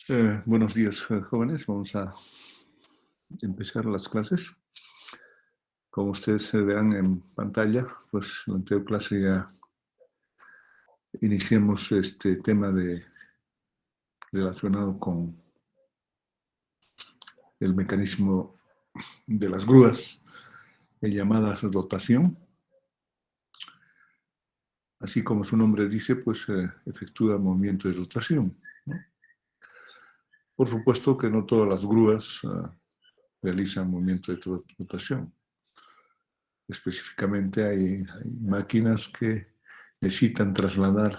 Buenos días, jóvenes. Vamos a empezar las clases. Como ustedes verán en pantalla, pues en la anterior clase ya iniciamos este tema relacionado con el mecanismo de las grúas llamadas rotación. Así como su nombre dice, pues efectúa movimiento de rotación, ¿no? Por supuesto que no todas las grúas realizan movimiento de rotación. Específicamente hay máquinas que necesitan trasladar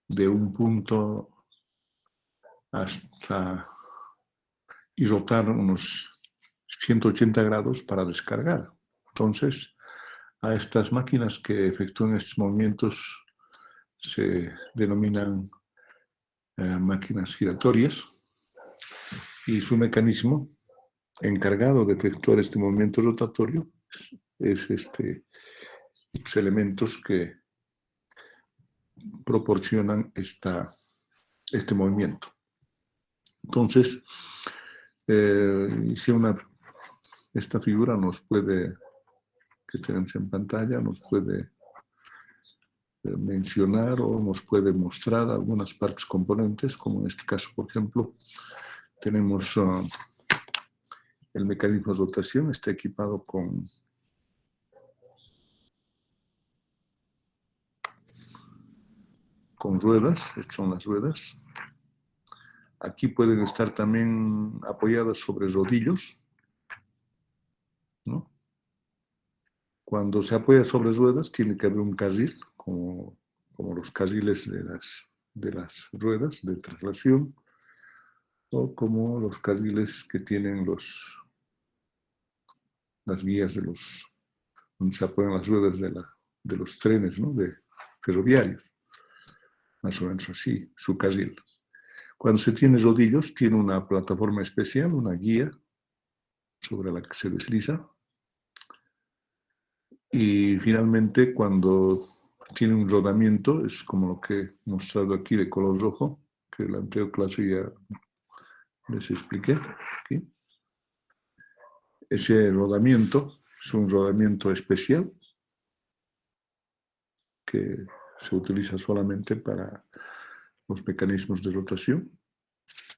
de un punto hasta y rotar unos 180 grados para descargar. Entonces, a estas máquinas que efectúan estos movimientos se denominan máquinas giratorias, y su mecanismo encargado de efectuar este movimiento rotatorio es estos elementos que proporcionan este movimiento. Entonces, si esta figura que tenemos en pantalla, nos puede mencionar o nos puede mostrar algunas partes componentes, como en este caso, por ejemplo, tenemos el mecanismo de rotación, está equipado con ruedas, estas son las ruedas. Aquí pueden estar también apoyadas sobre rodillos, ¿no? Cuando se apoya sobre ruedas tiene que haber un carril, como los carriles de las ruedas de traslación, o como los carriles que tienen las guías donde se apoyan las ruedas de los trenes, ¿no? De ferroviarios, más o menos así, su carril. Cuando se tiene rodillos, tiene una plataforma especial, una guía sobre la que se desliza. Y finalmente, cuando tiene un rodamiento, es como lo que he mostrado aquí de color rojo, que en la anterior clase ya les expliqué. Aquí. Ese rodamiento es un rodamiento especial que se utiliza solamente para los mecanismos de rotación.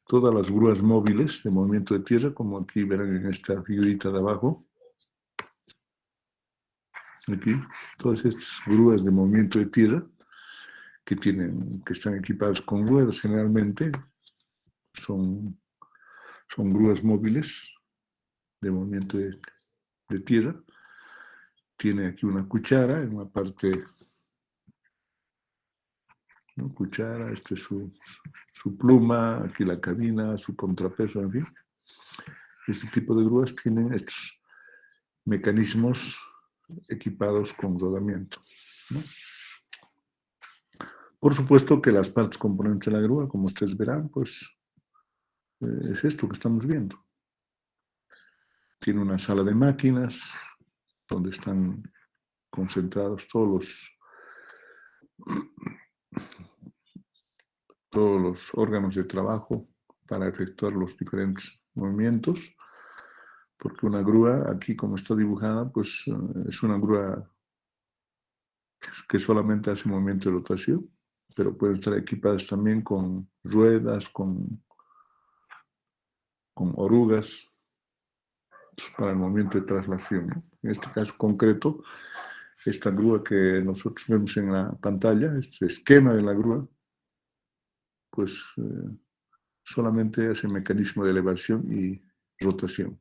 Todas las grúas móviles de movimiento de tierra, como aquí verán en esta figurita de abajo, aquí, todas estas grúas de movimiento de tierra que están equipadas con ruedas generalmente, son grúas móviles de movimiento de tierra. Tiene aquí una cuchara en la parte, ¿no? Cuchara, este es su pluma, aquí la cabina, su contrapeso, en fin. Este tipo de grúas tienen estos mecanismos equipados con rodamiento, ¿no? Por supuesto que las partes componentes de la grúa, como ustedes verán, pues es esto que estamos viendo. Tiene una sala de máquinas donde están concentrados todos los órganos de trabajo para efectuar los diferentes movimientos, porque una grúa, aquí como está dibujada, pues es una grúa que solamente hace movimiento de rotación, pero pueden estar equipadas también con ruedas, con orugas, pues, para el movimiento de traslación, ¿no? En este caso concreto, esta grúa que nosotros vemos en la pantalla, este esquema de la grúa, pues solamente hace mecanismo de elevación y rotación.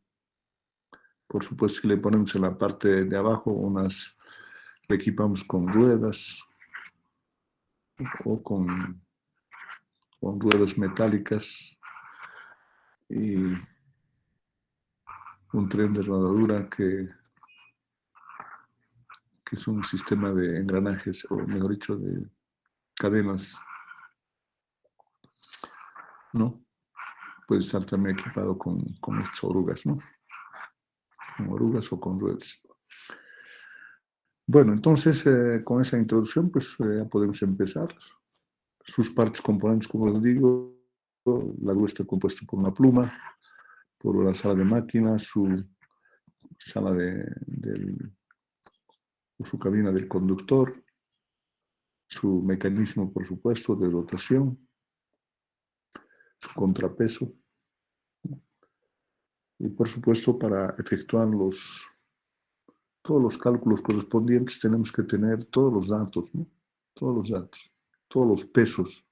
Por supuesto, si le ponemos en la parte de abajo le equipamos con ruedas o con ruedas metálicas y un tren de rodadura que es un sistema de engranajes, o mejor dicho, de cadenas, ¿no? Puede estar también equipado con estas orugas, ¿no? Con orugas o con ruedas. Bueno, entonces, con esa introducción, pues ya podemos empezar. Sus partes componentes, como les digo, la grúa está compuesta por una pluma, por la sala de máquinas, su sala su cabina del conductor, su mecanismo, por supuesto, de rotación, su contrapeso. Y, por supuesto, para efectuar todos los cálculos correspondientes tenemos que tener todos los datos, ¿no? Todos los datos, todos los pesos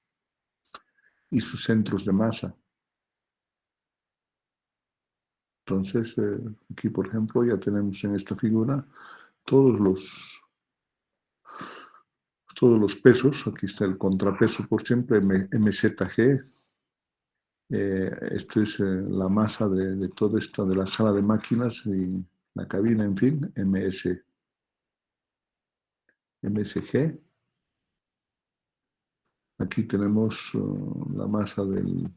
y sus centros de masa. Entonces, aquí, por ejemplo, ya tenemos en esta figura todos los pesos. Aquí está el contrapeso por siempre, MZG. Esta es la masa de toda esta, de la sala de máquinas y la cabina, en fin, MSG. Aquí tenemos la masa de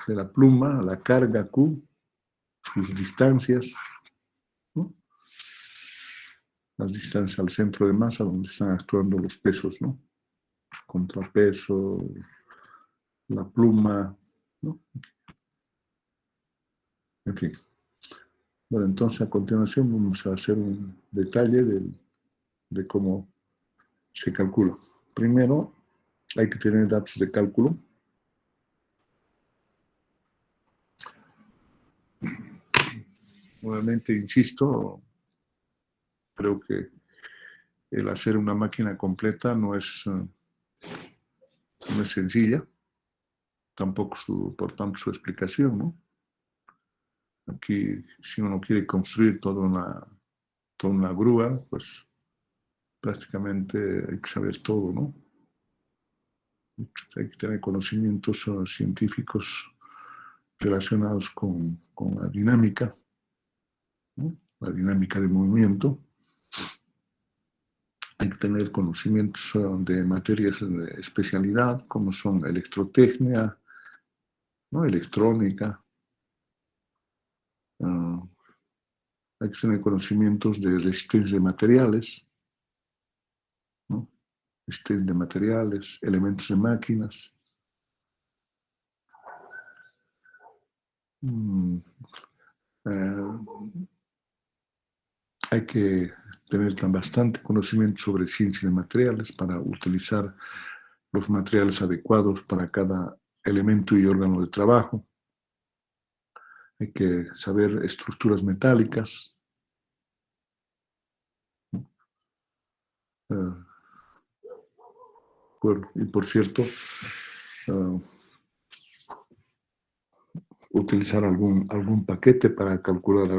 la pluma, la carga Q, sus distancias, ¿no? Las distancias al centro de masa donde están actuando los pesos, ¿no? Contrapeso, la pluma, ¿no? En fin. Bueno, entonces a continuación vamos a hacer un detalle de cómo se calcula. Primero, hay que tener datos de cálculo. Nuevamente, insisto, creo que el hacer una máquina completa no es sencilla, tampoco por tanto su explicación, ¿no? Aquí, si uno quiere construir toda una grúa, pues prácticamente hay que saber todo, ¿no? Hay que tener conocimientos científicos relacionados con la dinámica, ¿no? La dinámica de movimiento. Hay que tener conocimientos de materias de especialidad, como son electrotecnia, ¿no? Electrónica. Hay que tener conocimientos de resistencia de materiales, ¿no? Resistencia de materiales, elementos de máquinas. Hay que tener bastante conocimiento sobre ciencia de materiales para utilizar los materiales adecuados para cada elemento y órgano de trabajo. Hay que saber estructuras metálicas. Y por cierto, utilizar algún paquete para calcular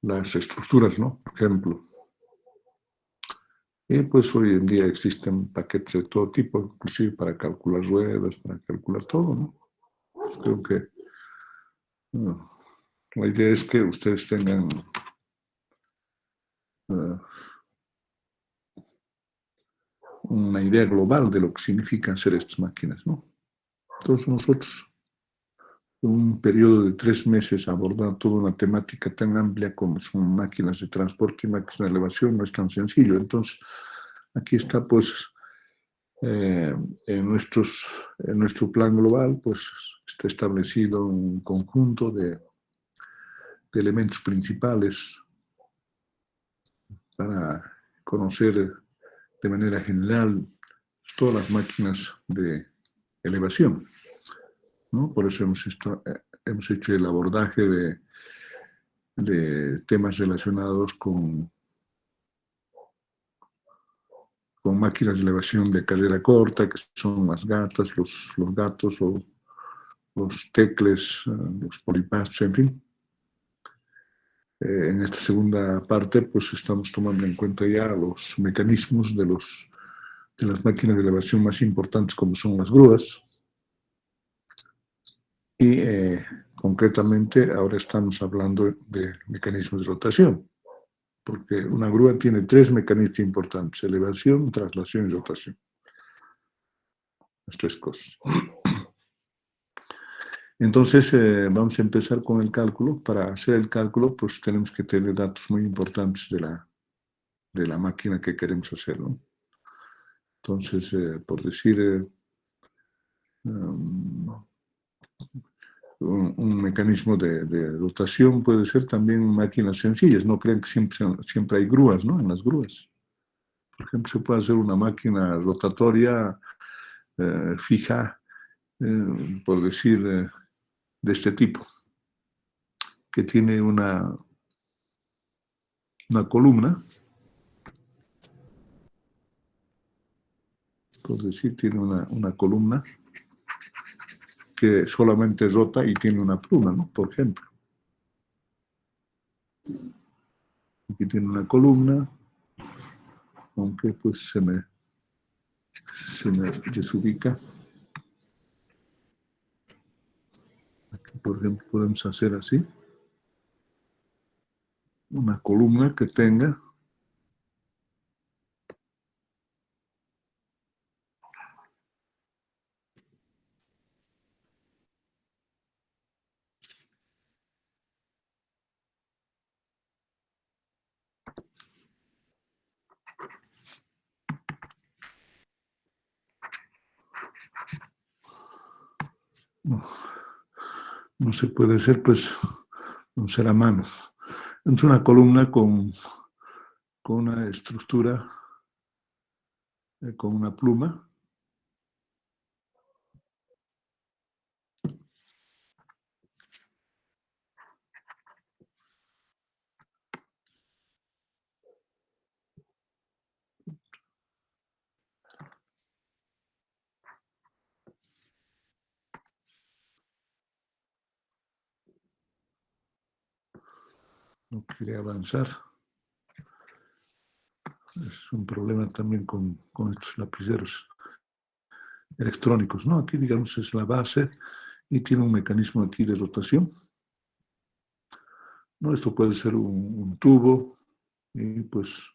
las estructuras, ¿no? Por ejemplo. Y pues hoy en día existen paquetes de todo tipo, inclusive para calcular ruedas, para calcular todo, ¿no? Pues creo que la idea es que ustedes tengan una idea global de lo que significan ser estas máquinas, ¿no? Entonces nosotros, en un periodo de 3 meses, abordar toda una temática tan amplia como son máquinas de transporte y máquinas de elevación no es tan sencillo. Entonces, aquí está, pues, en nuestro plan global, pues, está establecido un conjunto de elementos principales para conocer de manera general todas las máquinas de elevación, ¿no? Por eso hemos hecho el abordaje de temas relacionados con máquinas de elevación de carrera corta, que son las gatas, los gatos o los tecles, los polipastos, en fin. En esta segunda parte, pues estamos tomando en cuenta ya los mecanismos de las máquinas de elevación más importantes, como son las grúas. Y concretamente ahora estamos hablando de mecanismos de rotación, porque una grúa tiene 3 mecanismos importantes: elevación, traslación y rotación. Las 3 cosas. Entonces, vamos a empezar con el cálculo. Para hacer el cálculo, pues tenemos que tener datos muy importantes de la máquina que queremos hacer, ¿no? Entonces, por decir, un mecanismo de rotación puede ser también máquinas sencillas. No crean que siempre hay grúas, ¿no? En las grúas. Por ejemplo, se puede hacer una máquina rotatoria fija, por decir, de este tipo, que tiene una columna, por decir, tiene una columna que solamente rota y tiene una pluma, ¿no? Por ejemplo. Aquí tiene una columna, aunque pues se me desubica. Aquí, por ejemplo, podemos hacer así. Una columna que tenga no se puede hacer, pues, no será mano. Entonces, una columna con una estructura, con una pluma. No quiere avanzar. Es un problema también con estos lapiceros electrónicos, ¿no? Aquí, digamos, es la base y tiene un mecanismo aquí de rotación, ¿no? Esto puede ser un tubo y pues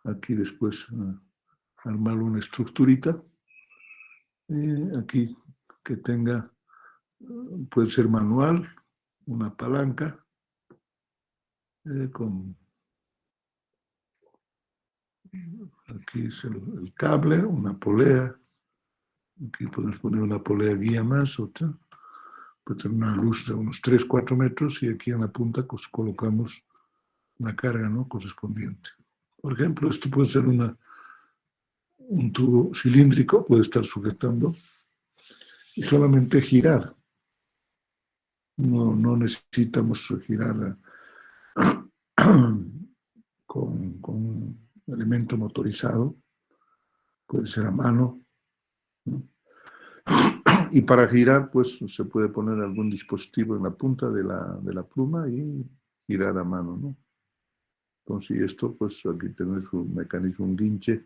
aquí después armar una estructurita. Aquí que tenga, puede ser manual, una palanca con, aquí es el cable, una polea. Aquí podemos poner una polea guía más, otra. Puede tener una luz de unos 3-4 metros y aquí en la punta pues, colocamos la carga, ¿no? Correspondiente. Por ejemplo, esto puede ser un tubo cilíndrico, puede estar sujetando y solamente girar. No necesitamos girar con un elemento motorizado, puede ser a mano, ¿no? Y para girar, pues se puede poner algún dispositivo en la punta de la pluma y girar a mano, ¿no? Entonces, esto, pues aquí tenemos un mecanismo, un guinche,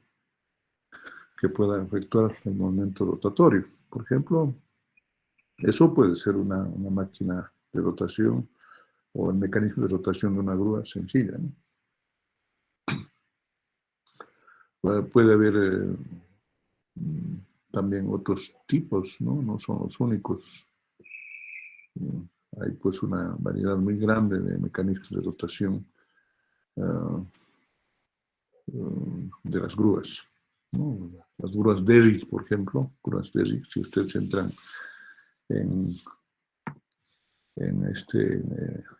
que pueda efectuar el movimiento rotatorio. Por ejemplo, eso puede ser una máquina de rotación o el mecanismo de rotación de una grúa sencilla, ¿no? Puede haber también otros tipos, ¿no? No son los únicos. Hay pues una variedad muy grande de mecanismos de rotación de las grúas, ¿no? Las grúas Derrick, por ejemplo, grúas Derrick, si ustedes entran en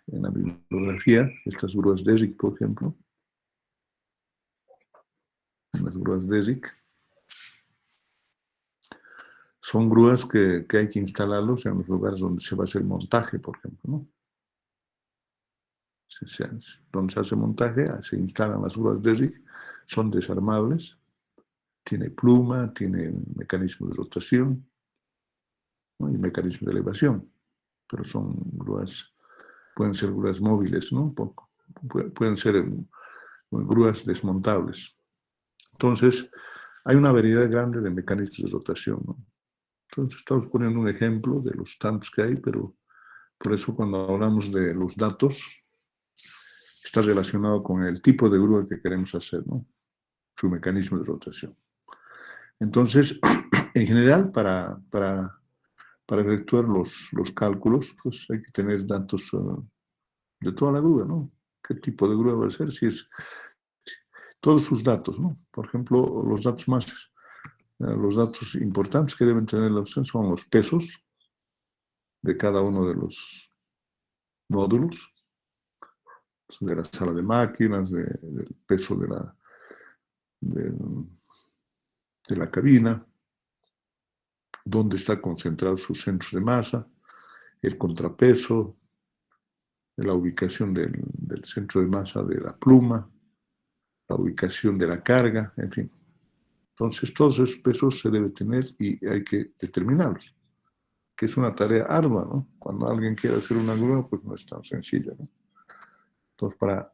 la bibliografía, estas grúas Derrick, por ejemplo, las grúas Derrick, son grúas que hay que instalarlos en los lugares donde se va a hacer montaje, por ejemplo, ¿no? Donde se hace montaje, se instalan las grúas Derrick, son desarmables, tiene pluma, tiene mecanismo de rotación, ¿no? Y mecanismo de elevación, pero son grúas, pueden ser grúas móviles, ¿no? Pueden ser grúas desmontables. Entonces, hay una variedad grande de mecanismos de rotación, ¿no? Entonces, estamos poniendo un ejemplo de los tantos que hay, pero por eso cuando hablamos de los datos, está relacionado con el tipo de grúa que queremos hacer, ¿no? Su mecanismo de rotación. Entonces, en general, para efectuar los cálculos, pues hay que tener datos de toda la grúa, ¿no? ¿Qué tipo de grúa va a ser? Si es todos sus datos, ¿no? Por ejemplo, los datos más Los datos importantes que deben tener la opción son los pesos de cada uno de los módulos, de la sala de máquinas, del peso de, de la cabina, dónde está concentrado su centro de masa, el contrapeso, la ubicación del centro de masa de la pluma, la ubicación de la carga, en fin. Entonces, todos esos pesos se deben tener y hay que determinarlos, que es una tarea ardua, ¿no? Cuando alguien quiere hacer una grúa, pues no es tan sencilla, ¿no? Entonces, para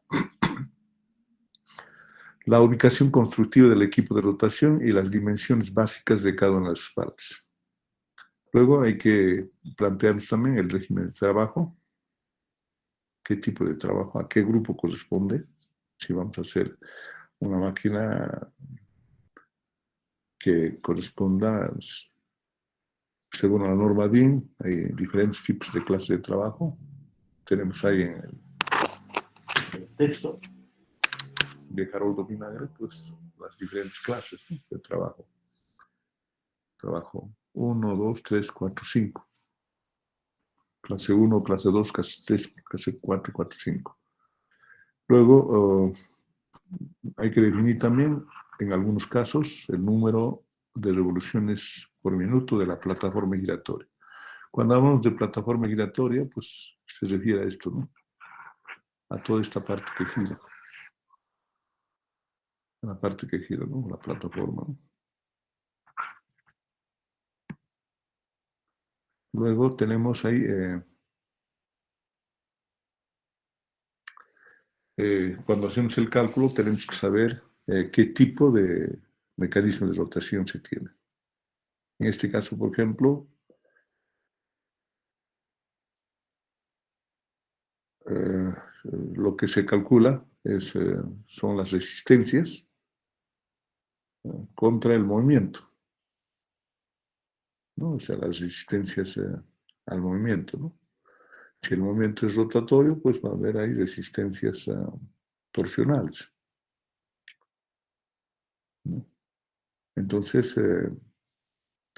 la ubicación constructiva del equipo de rotación y las dimensiones básicas de cada una de sus partes. Luego hay que plantearnos también el régimen de trabajo, qué tipo de trabajo, a qué grupo corresponde, si vamos a hacer una máquina que corresponda, según la norma DIN, hay diferentes tipos de clases de trabajo. Tenemos ahí en el texto de Haroldo Vinagre, pues las diferentes clases, ¿no?, de trabajo. Trabajo 1, 2, 3, 4, 5. Clase 1, clase 2, clase 3, clase 4, 4, 5. Luego hay que definir también, en algunos casos, el número de revoluciones por minuto de la plataforma giratoria. Cuando hablamos de plataforma giratoria, pues se refiere a esto, ¿no?, a toda esta parte que gira. A la parte que gira, ¿no?, la plataforma, ¿no? Luego tenemos ahí cuando hacemos el cálculo tenemos que saber qué tipo de mecanismo de rotación se tiene. En este caso, por ejemplo, lo que se calcula son las resistencias contra el movimiento, ¿no? O sea, las resistencias al movimiento, ¿no? Si el movimiento es rotatorio, pues va a haber ahí resistencias torsionales, ¿no? Entonces,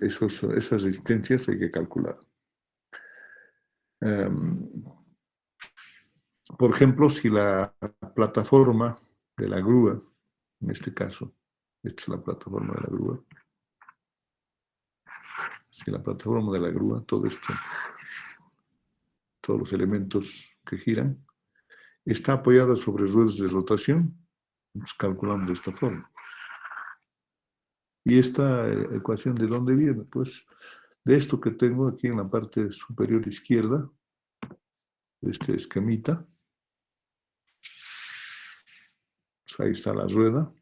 esas resistencias hay que calcular. Por ejemplo, si la plataforma de la grúa, en este caso, esta es la plataforma de la grúa, si la plataforma de la grúa, todo esto, todos los elementos que giran, está apoyada sobre ruedas de rotación, pues calculamos de esta forma. ¿Y esta ecuación de dónde viene? Pues de esto que tengo aquí en la parte superior izquierda, de este esquemita. Pues ahí está la rueda.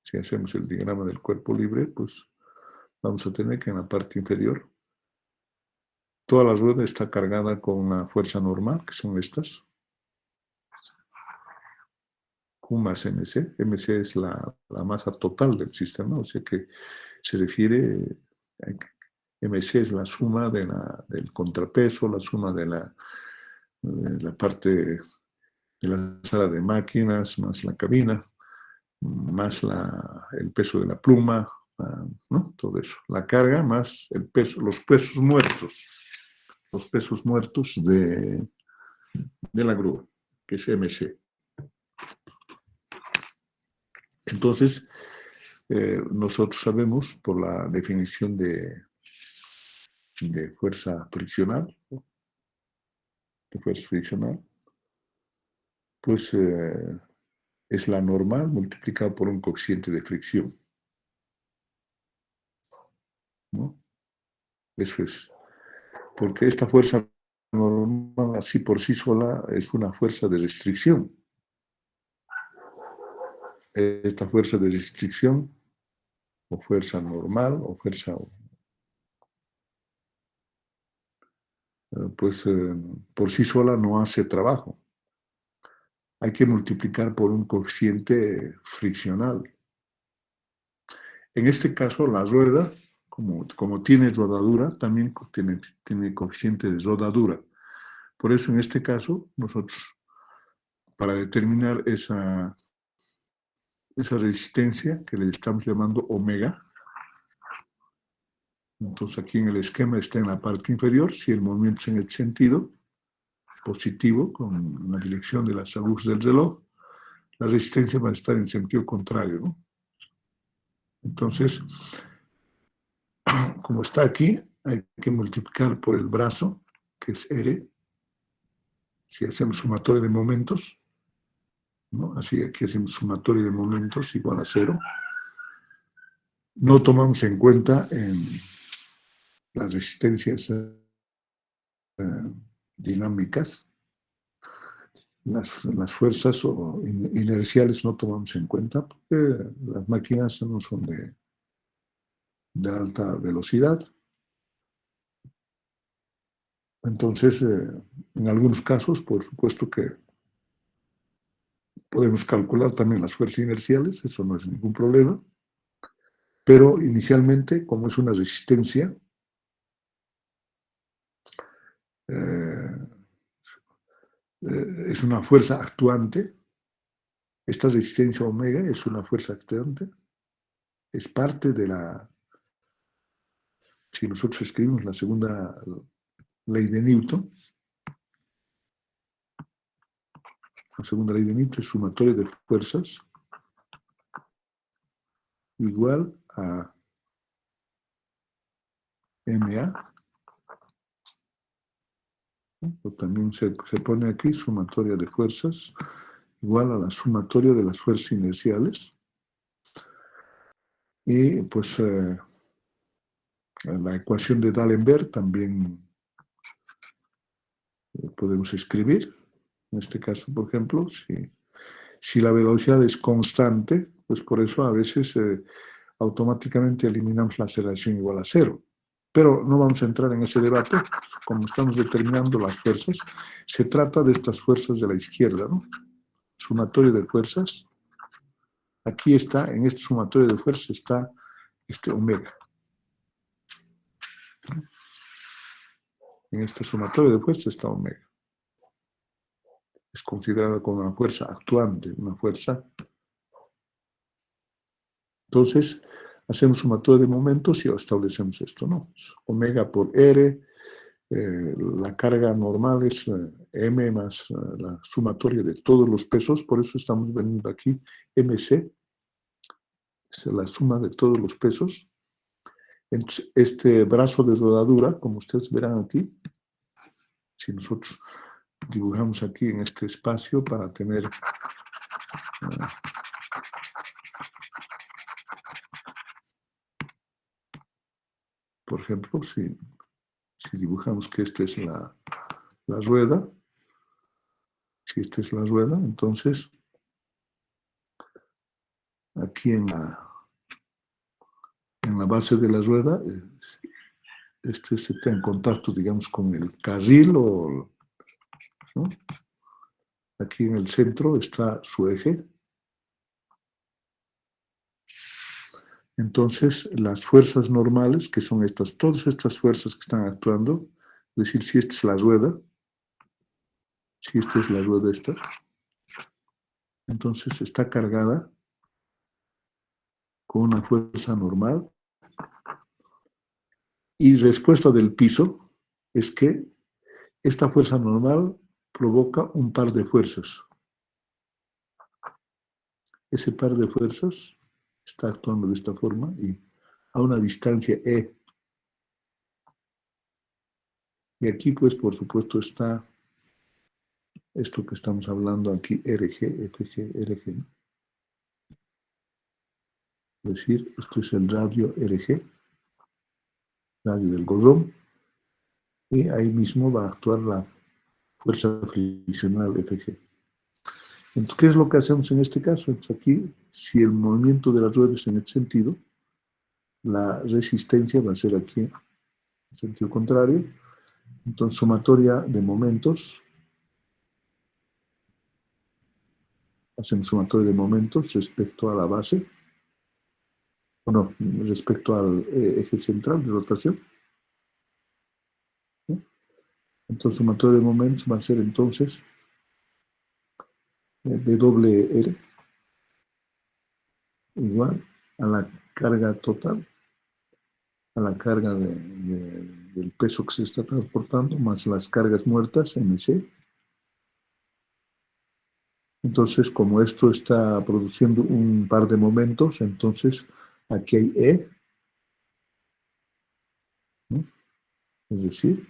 Si hacemos el diagrama del cuerpo libre, pues vamos a tener que en la parte inferior toda la rueda está cargada con una fuerza normal, que son estas, Q más MC. MC es la masa total del sistema, o sea que se refiere, MC es la suma del contrapeso, la suma de la parte de la sala de máquinas, más la cabina, más el peso de la pluma, ¿no? Todo eso. La carga más el peso, los pesos muertos de la grúa, que es MC. Entonces, nosotros sabemos por la definición de fuerza friccional, ¿no?, de fuerza friccional, pues es la normal multiplicada por un coeficiente de fricción, ¿no? Eso es. Porque esta fuerza normal, así por sí sola, es una fuerza de restricción. Esta fuerza de restricción, o fuerza normal, o fuerza, pues por sí sola no hace trabajo. Hay que multiplicar por un coeficiente friccional. En este caso, la rueda, como tiene rodadura, también tiene coeficiente de rodadura. Por eso, en este caso, nosotros, para determinar esa resistencia, que le estamos llamando omega, Entonces aquí en el esquema está en la parte inferior, si el movimiento es en el sentido positivo, con la dirección de las agujas del reloj, la resistencia va a estar en sentido contrario, ¿no? Entonces, como está aquí, hay que multiplicar por el brazo, que es R, si hacemos sumatorio de momentos, ¿no? Así que aquí hacemos sumatorio de momentos igual a 0. No tomamos en cuenta en las resistencias dinámicas, las fuerzas inerciales no tomamos en cuenta porque las máquinas no son de alta velocidad. Entonces, en algunos casos, por supuesto que podemos calcular también las fuerzas inerciales, eso no es ningún problema, pero inicialmente, como es una resistencia, eh, es una fuerza actuante, esta resistencia omega es una fuerza actuante, es parte de la, si nosotros escribimos la segunda ley de Newton, la segunda ley de Newton es sumatorio de fuerzas igual a MA, o también se pone aquí sumatoria de fuerzas igual a la sumatoria de las fuerzas inerciales. Y pues la ecuación de D'Alembert también podemos escribir. En este caso, por ejemplo, si la velocidad es constante, pues por eso a veces automáticamente eliminamos la aceleración igual a 0. Pero no vamos a entrar en ese debate, como estamos determinando las fuerzas. Se trata de estas fuerzas de la izquierda, ¿no? Sumatorio de fuerzas. Aquí está, en este sumatorio de fuerzas está este omega. En este sumatorio de fuerzas está omega. Es considerada como una fuerza actuante, una fuerza. Entonces, hacemos sumatorio de momentos y establecemos esto, ¿no? Omega por R, la carga normal es M más la sumatoria de todos los pesos, por eso estamos viendo aquí MC, es la suma de todos los pesos. Entonces, este brazo de rodadura, como ustedes verán aquí, si nosotros dibujamos aquí en este espacio para tener por ejemplo, si dibujamos que esta es la rueda, si esta es la rueda, entonces aquí en la base de la rueda, este está en contacto, digamos, con el carril, ¿no? Aquí en el centro está su eje. Entonces, las fuerzas normales, que son estas, todas estas fuerzas que están actuando, es decir, si esta es la rueda, si esta es la rueda esta, entonces está cargada con una fuerza normal. Y respuesta del piso es que esta fuerza normal provoca un par de fuerzas. Ese par de fuerzas está actuando de esta forma y a una distancia E. Y aquí, pues, por supuesto, está esto que estamos hablando aquí, RG, FG, RG. Es decir, esto es el radio RG, radio del godón, y ahí mismo va a actuar la fuerza friccional FG. Entonces, ¿qué es lo que hacemos en este caso? Entonces, aquí, si el movimiento de las ruedas en este sentido, la resistencia va a ser aquí, en sentido contrario. Entonces, sumatoria de momentos. Hacemos sumatoria de momentos respecto a la base. Bueno, respecto al eje central de rotación. ¿Sí? Entonces, sumatoria de momentos va a ser entonces WR igual a la carga total a la carga del peso que se está transportando, más las cargas muertas, mc. Entonces, como esto está produciendo un par de momentos, entonces aquí hay E, ¿no? Es decir,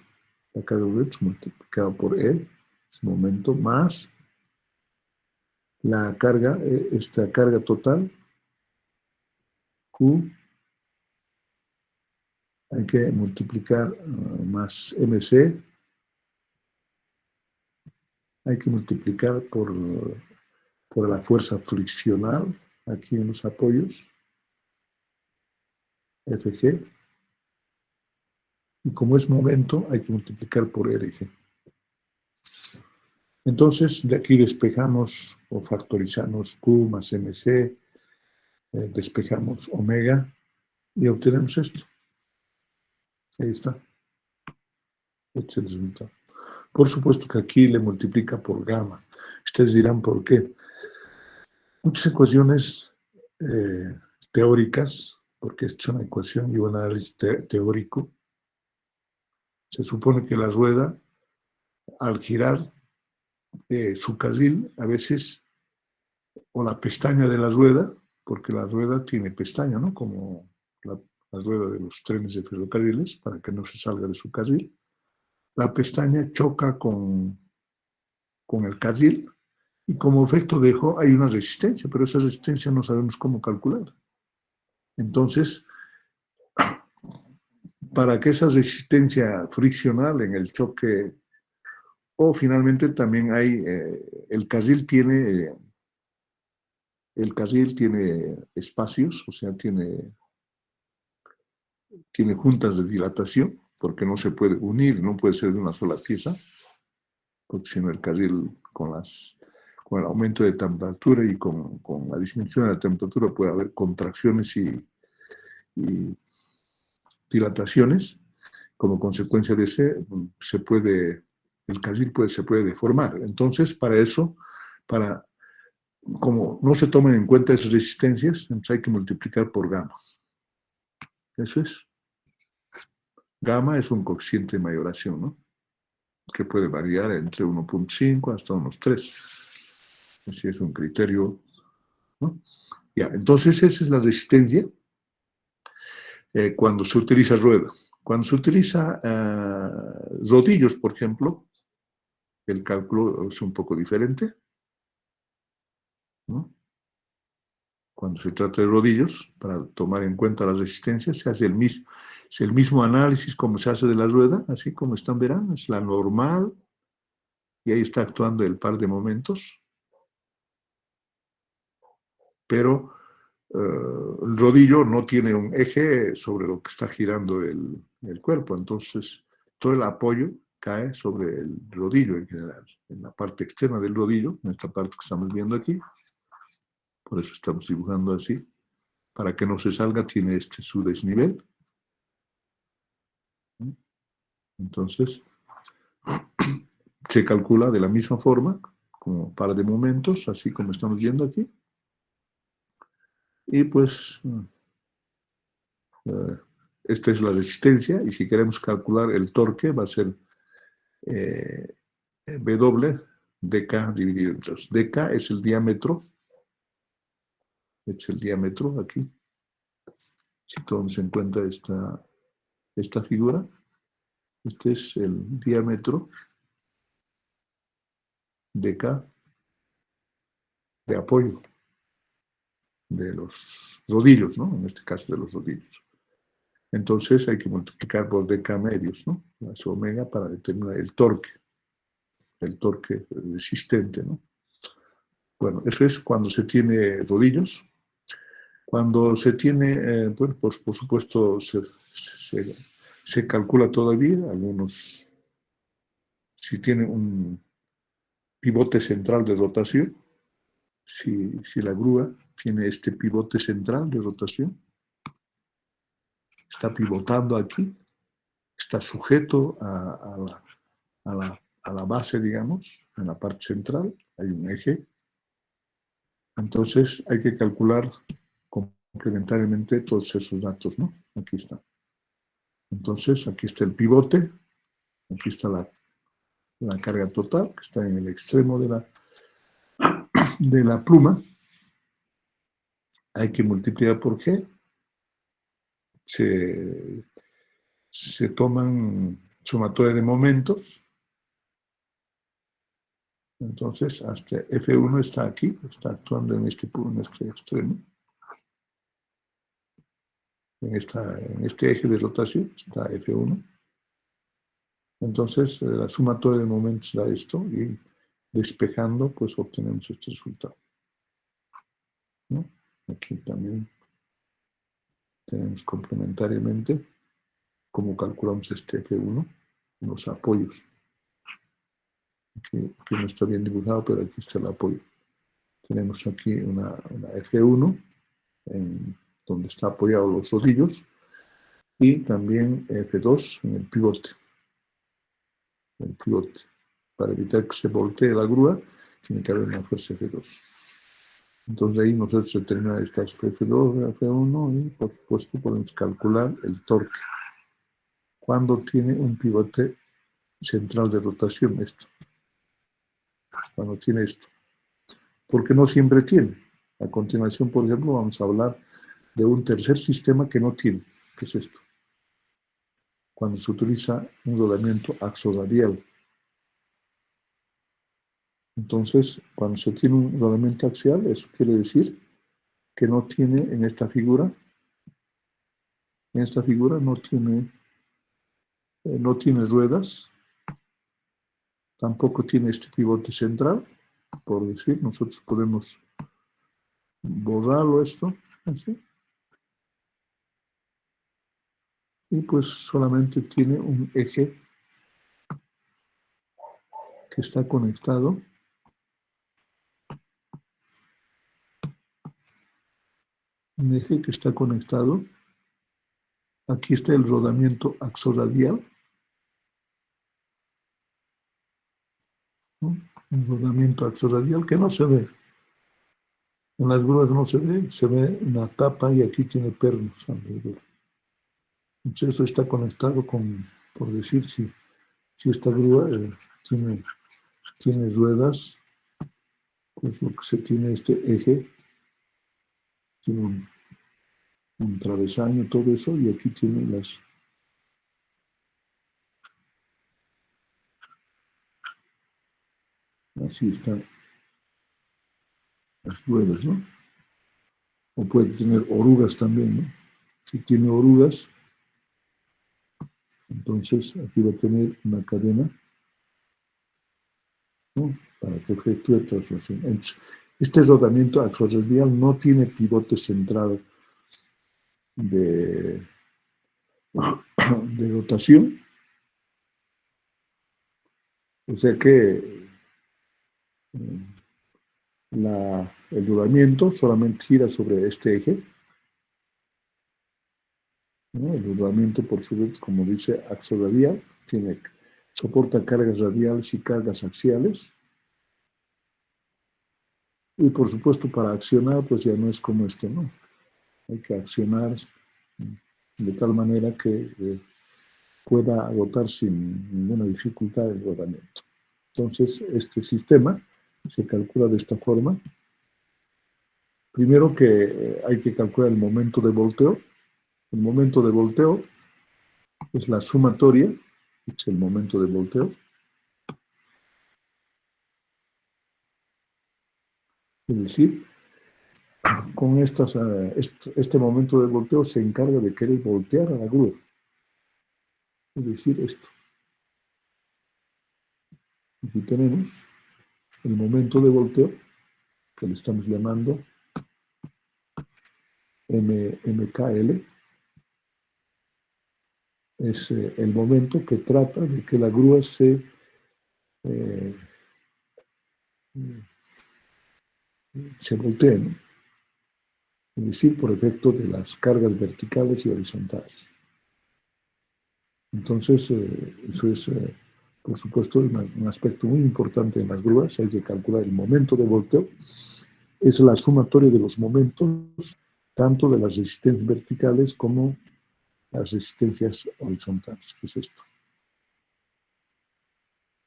la carga de multiplicada por E, ese momento, más la carga, esta carga total, Q, hay que multiplicar más mc, hay que multiplicar por la fuerza friccional aquí en los apoyos, Fg, y como es momento, hay que multiplicar por Rg. Entonces, de aquí despejamos o factorizamos Q más mc, despejamos omega y obtenemos esto. Ahí está. Este es el resultado. Por supuesto que aquí le multiplica por gamma. Ustedes dirán, ¿por qué? Muchas ecuaciones teóricas, porque es una ecuación y un análisis teórico, se supone que la rueda, al girar su carril, a veces, o la pestaña de la rueda, porque la rueda tiene pestaña, ¿no? Como la rueda de los trenes de ferrocarriles, para que no se salga de su carril. La pestaña choca con el carril y como efecto de eso hay una resistencia, pero esa resistencia no sabemos cómo calcular. Entonces, para que esa resistencia friccional en el choque, o finalmente también hay, el carril tiene espacios, o sea, tiene juntas de dilatación, porque no se puede unir, no puede ser de una sola pieza, porque si no el carril con el aumento de temperatura y con la disminución de la temperatura puede haber contracciones y dilataciones. Como consecuencia de ese, el carril se puede deformar. Entonces, para eso, como no se toman en cuenta esas resistencias, entonces hay que multiplicar por gamma. Eso es. Gamma es un coeficiente de mayoración, ¿no? Que puede variar entre 1.5 hasta unos 3. Así es un criterio, ¿no? Ya, entonces esa es la resistencia cuando se utiliza rueda. Cuando se utiliza rodillos, por ejemplo, el cálculo es un poco diferente, ¿no? Cuando se trata de rodillos, para tomar en cuenta las resistencias, se hace es el mismo análisis como se hace de la rueda, así como están verán, es la normal, y ahí está actuando el par de momentos, pero el rodillo no tiene un eje sobre lo que está girando el cuerpo, entonces todo el apoyo cae sobre el rodillo en general, en la parte externa del rodillo, en esta parte que estamos viendo aquí, por eso estamos dibujando así, para que no se salga tiene su desnivel. Entonces, se calcula de la misma forma, como par de momentos, así como estamos viendo aquí. Y pues, esta es la resistencia, y si queremos calcular el torque, va a ser W dk dividido entre 2. Dk es el diámetro, es el diámetro aquí. Si tomamos en cuenta esta figura, este es el diámetro dk de apoyo de los rodillos, ¿no? En este caso de los rodillos. Entonces hay que multiplicar por dk medios, ¿no? Las omega para determinar el torque resistente, ¿no? Bueno, eso es cuando se tiene rodillos. Cuando se tiene, bueno, pues por supuesto se calcula todavía si tiene un pivote central de rotación, si la grúa tiene este pivote central de rotación, está pivotando aquí, está sujeto a la base, digamos, en la parte central, hay un eje. Entonces hay que calcular complementariamente todos esos datos, ¿no? Aquí está. Entonces, aquí está el pivote, aquí está la carga total, que está en el extremo de la pluma. Hay que multiplicar por G. Se toman sumatoria de momentos. Entonces, hasta F1 está aquí, está actuando en este extremo. En este eje de rotación está F1. Entonces, la sumatoria de momentos da esto y despejando, pues obtenemos este resultado, ¿no? Aquí también tenemos complementariamente cómo calculamos este F1, los apoyos. Aquí no está bien dibujado, pero aquí está el apoyo. Tenemos aquí una F1, donde está apoyado los rodillos, y también F2 en el pivote. Para evitar que se voltee la grúa, tiene que haber una fuerza F2. Entonces ahí nosotros determinamos estas F2, F1 y por supuesto podemos calcular el torque. Cuando tiene un pivote central de rotación, esto. Cuando tiene esto. Porque no siempre tiene. A continuación, por ejemplo, vamos a hablar de un tercer sistema que no tiene, que es esto. Cuando se utiliza un rodamiento axoradial. Entonces, cuando se tiene un rodamiento axial, eso quiere decir que no tiene en esta figura no tiene ruedas, tampoco tiene este pivote central, por decir, nosotros podemos borrarlo esto, así, y pues solamente tiene un eje que está conectado aquí está el rodamiento axoradial, ¿no? Un rodamiento axoradial que no se ve. En las grúas no se ve una tapa y aquí tiene pernos alrededor. Entonces esto está conectado con, por decir, si esta grúa tiene ruedas, pues lo que se tiene este eje, tiene un travesaño, todo eso, y aquí tiene así están las ruedas, ¿no? O puede tener orugas también, ¿no? Si tiene orugas, entonces aquí va a tener una cadena, ¿no? Para que efectúe traslación. Entonces, este rodamiento axoradial no tiene pivote central de rotación, o sea que el rodamiento solamente gira sobre este eje, ¿no? El rodamiento, por su vez, como dice, axoradial, soporta cargas radiales y cargas axiales. Y por supuesto, para accionar, pues ya no es como esto, ¿no? Hay que accionar de tal manera que pueda agotar sin ninguna dificultad el rodamiento. Entonces, este sistema se calcula de esta forma. Primero que hay que calcular el momento de volteo. El momento de volteo es la sumatoria, es el momento de volteo. Es decir, con este momento de volteo se encarga de querer voltear a la grúa. Es decir, esto. Aquí tenemos el momento de volteo, que le estamos llamando MKL. Es el momento que trata de que la grúa se voltee, ¿no? Es decir, por efecto de las cargas verticales y horizontales. Entonces, eso es, por supuesto, un aspecto muy importante en las grúas. Hay que calcular el momento de volteo. Es la sumatoria de los momentos, tanto de las resistencias verticales como las resistencias horizontales. ¿Qué es esto?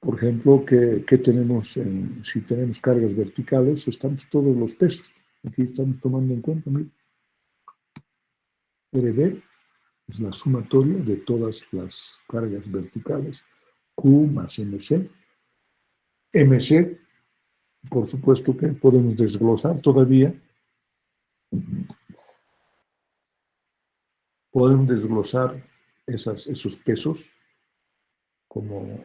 Por ejemplo, ¿qué tenemos si tenemos cargas verticales? Estamos todos los pesos. Aquí estamos tomando en cuenta, mira, RB es la sumatoria de todas las cargas verticales, Q más MC. MC, por supuesto que podemos desglosar todavía, podemos desglosar esos pesos como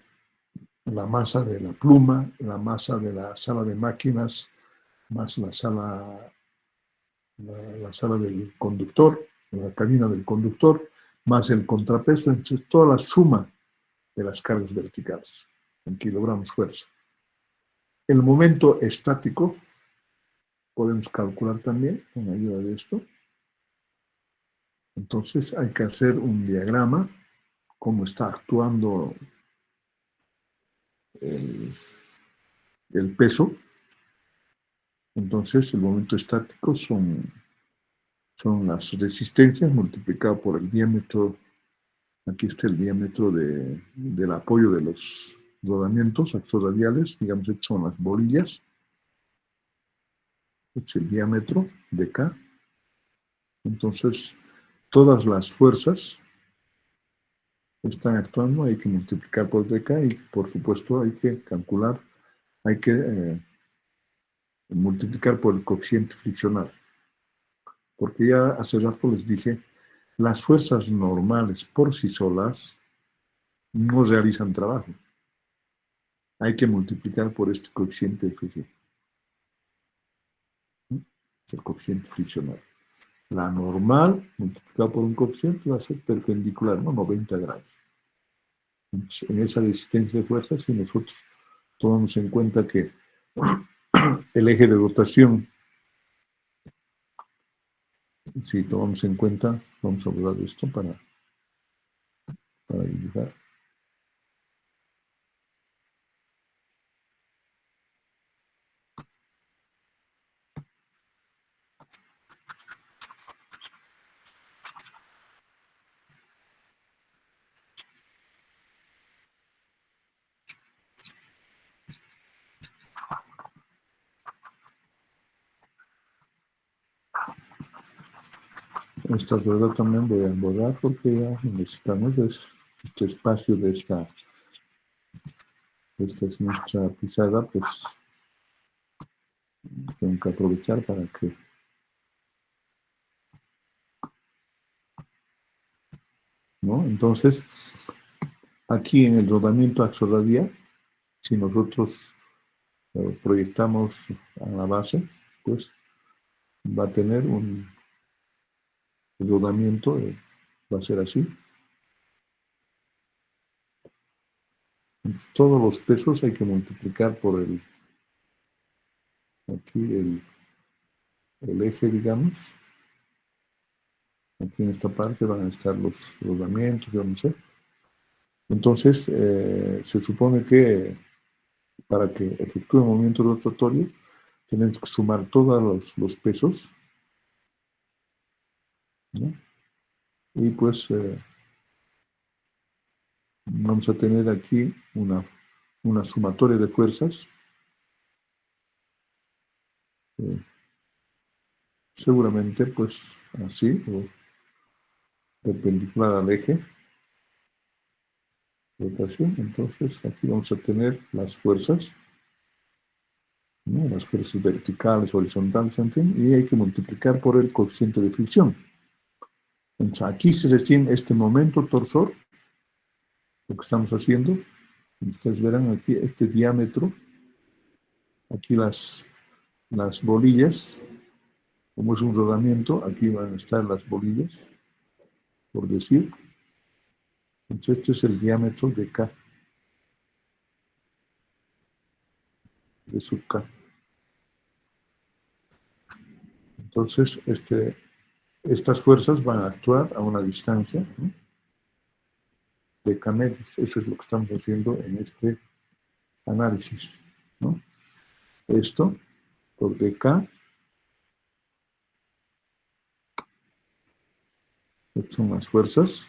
la masa de la pluma, la masa de la sala de máquinas, más la sala del conductor, la cabina del conductor, más el contrapeso, entonces toda la suma de las cargas verticales en kilogramos fuerza. El momento estático podemos calcular también con ayuda de esto. Entonces hay que hacer un diagrama, cómo está actuando el peso. Entonces el momento estático son las resistencias multiplicado por el diámetro. Aquí está el diámetro del apoyo de los rodamientos axoradiales, digamos, estos son las bolillas. Este es el diámetro de K. Entonces, todas las fuerzas están actuando, hay que multiplicar por dk y, por supuesto, hay que calcular, hay que multiplicar por el coeficiente friccional. Porque ya hace rato les dije, las fuerzas normales por sí solas no realizan trabajo. Hay que multiplicar por este coeficiente de fricción. El coeficiente friccional. La normal multiplicada por un coeficiente va a ser perpendicular, ¿no? 90 grados. Entonces, en esa resistencia de fuerza, si nosotros tomamos en cuenta que el eje de rotación, si tomamos en cuenta, vamos a hablar de esto para dibujar. Esta rueda también voy a borrar porque ya necesitamos este espacio de esta es nuestra pizarra, pues tengo que aprovechar para que ¿no? Entonces, aquí en el rodamiento axorradial, si nosotros proyectamos a la base, pues va a tener el rodamiento, va a ser así. Todos los pesos hay que multiplicar por aquí el eje, digamos. Aquí en esta parte van a estar los rodamientos, yo no sé. Entonces, se supone que para que efectúe un movimiento rotatorio, tenemos que sumar todos los pesos, ¿no? Y pues vamos a tener aquí una sumatoria de fuerzas, seguramente pues así, o perpendicular al eje de rotación. Entonces aquí vamos a tener las fuerzas, ¿no? Las fuerzas verticales, horizontales, en fin, y hay que multiplicar por el coeficiente de fricción. Entonces aquí se recibe este momento torsor, lo que estamos haciendo. Ustedes verán aquí este diámetro, aquí las bolillas, como es un rodamiento, aquí van a estar las bolillas, por decir. Entonces este es el diámetro de K, de sub K. Entonces estas fuerzas van a actuar a una distancia, ¿no? De K medios. Eso es lo que estamos haciendo en este análisis, ¿no? Esto por dk Estas son las fuerzas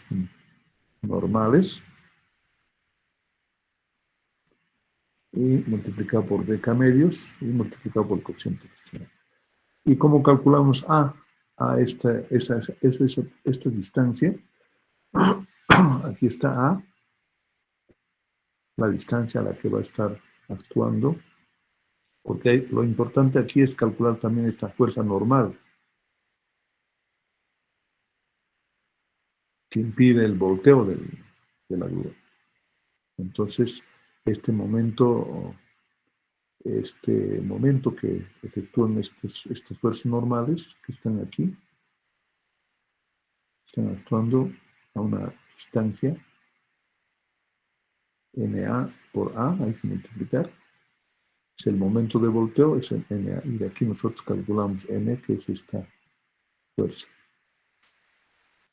normales. Y multiplicado por dk medios y multiplicado por el coeficiente friccional. ¿Y cómo calculamos A? A esta distancia. Aquí está A, la distancia a la que va a estar actuando, porque lo importante aquí es calcular también esta fuerza normal que impide el volteo de la grúa. Entonces, este momento que efectúan estas fuerzas normales que están aquí, están actuando a una distancia NA por A, hay que multiplicar. Es el momento de volteo, es el NA, y de aquí nosotros calculamos N, que es esta fuerza.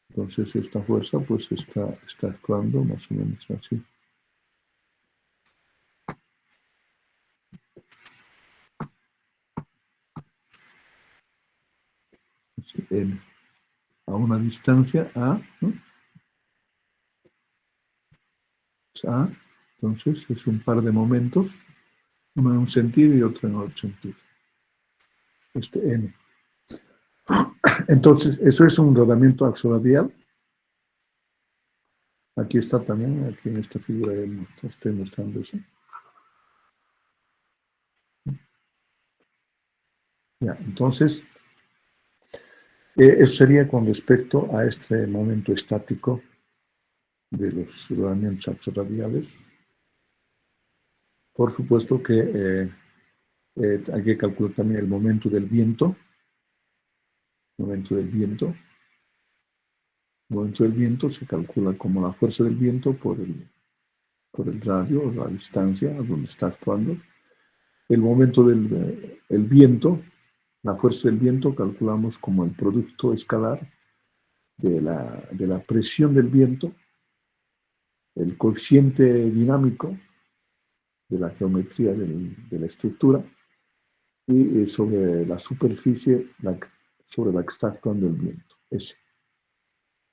Entonces esta fuerza pues está actuando más o menos así. Así, N. A una distancia A, ¿no? Es A, entonces es un par de momentos, uno en un sentido y otro en otro sentido. Este N. Entonces, eso es un rodamiento axoradial. Aquí está también, aquí en esta figura estoy mostrando eso. Ya, entonces, eso sería con respecto a este momento estático de los rodamientos axoradiales. Por supuesto que hay que calcular también el momento del viento. El momento del viento se calcula como la fuerza del viento por el radio o la distancia a donde está actuando. El momento del viento, la fuerza del viento, calculamos como el producto escalar de la presión del viento, el coeficiente dinámico de la geometría de la estructura y sobre la superficie sobre la que está actuando el viento, ese,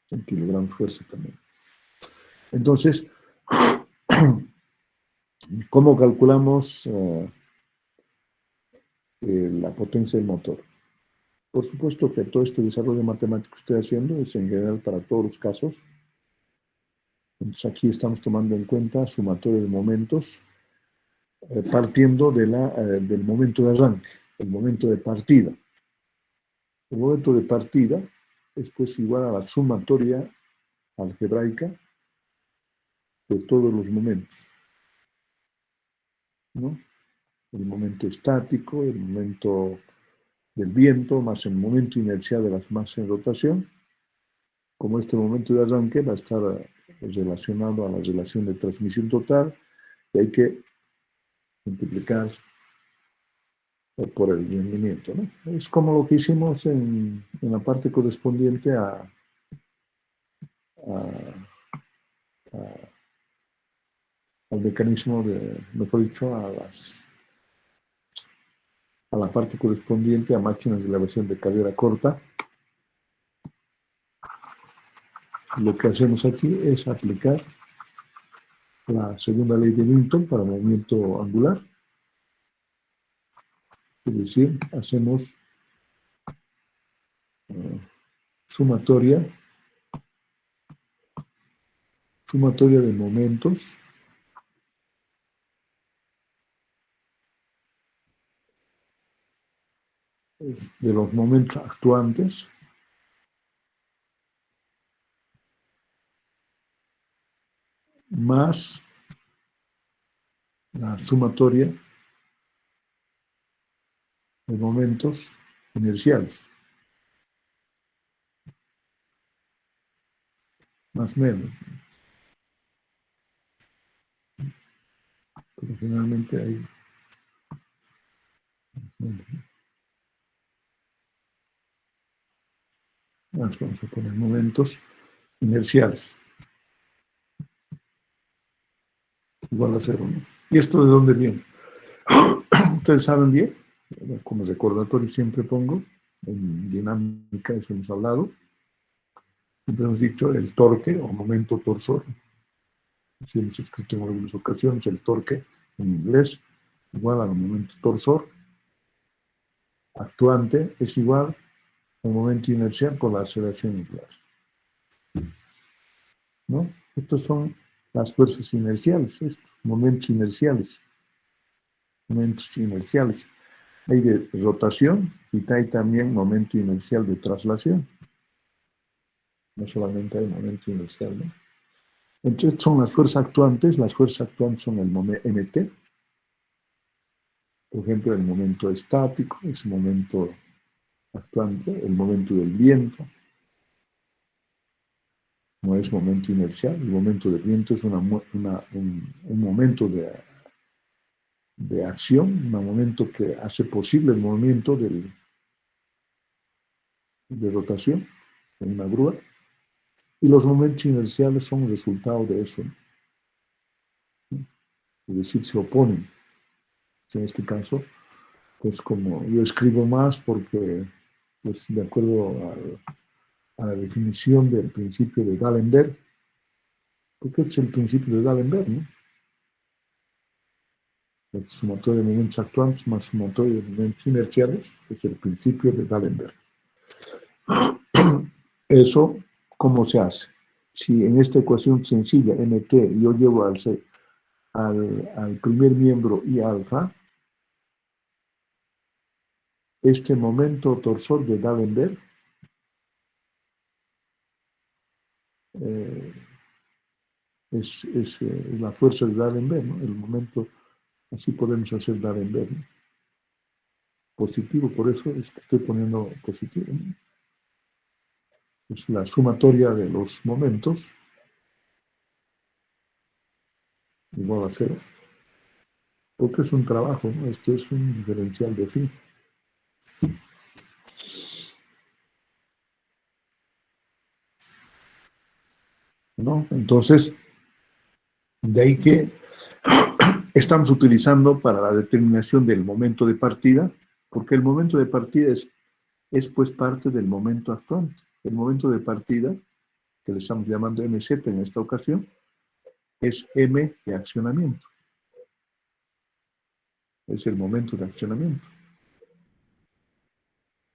en kilogramos fuerza también. Entonces, ¿cómo calculamos la potencia del motor? Por supuesto que todo este desarrollo matemático que estoy haciendo es en general para todos los casos. Entonces aquí estamos tomando en cuenta sumatoria de momentos partiendo del momento de arranque, el momento de partida. El momento de partida es pues igual a la sumatoria algebraica de todos los momentos, ¿no? El momento estático, el momento del viento, más el momento inercial de las masas en rotación. Como este momento de arranque va a estar relacionado a la relación de transmisión total, y hay que multiplicar por el rendimiento, ¿no? Es como lo que hicimos en la parte correspondiente al mecanismo mejor dicho, a la parte correspondiente a máquinas de elevación de carrera corta. Lo que hacemos aquí es aplicar la segunda ley de Newton para movimiento angular. Es decir, hacemos sumatoria de momentos de los momentos actuantes más la sumatoria de momentos inerciales, más o menos. Pero finalmente hay vamos a poner momentos inerciales igual a cero, ¿no? ¿Y esto de dónde viene? Ustedes saben bien, como recordatorio siempre pongo, en dinámica, eso hemos hablado, Siempre hemos dicho el torque o momento torsor. Si hemos escrito en algunas ocasiones el torque en inglés igual al momento torsor actuante es igual al momento inercial por la aceleración nuclear, ¿no? Estos son las fuerzas inerciales, estos momentos inerciales, momentos inerciales. Hay de rotación y hay también momento inercial de traslación. No solamente hay momento inercial, ¿no? Entonces son las fuerzas actuantes son el momento mt, por ejemplo, el momento estático, es el momento actuante, el momento del viento, no es momento inercial, el momento del viento es un momento de acción, un momento que hace posible el movimiento de rotación en una grúa, y los momentos inerciales son el resultado de eso, ¿no? Es decir, se oponen. En este caso, pues como yo escribo más porque, pues de acuerdo a la definición del principio de D'Alembert, porque es el principio de D'Alembert, ¿no? El sumatorio de momentos actuantes más sumatorio de momentos inerciales es el principio de D'Alembert. Eso, ¿cómo se hace? Si en esta ecuación sencilla, mt, yo llevo al primer miembro I alfa, este momento torsor de D'Alembert es la fuerza de D'Alembert, ¿no? El momento, así podemos hacer D'Alembert, ¿no? Positivo, por eso es que estoy poniendo positivo, ¿no? Es la sumatoria de los momentos igual a cero, porque es un trabajo, ¿no? Esto es un diferencial de phi, ¿no? Entonces, de ahí que estamos utilizando para la determinación del momento de partida, porque el momento de partida es pues parte del momento actuante. El momento de partida, que le estamos llamando MZ en esta ocasión, es M de accionamiento. Es el momento de accionamiento.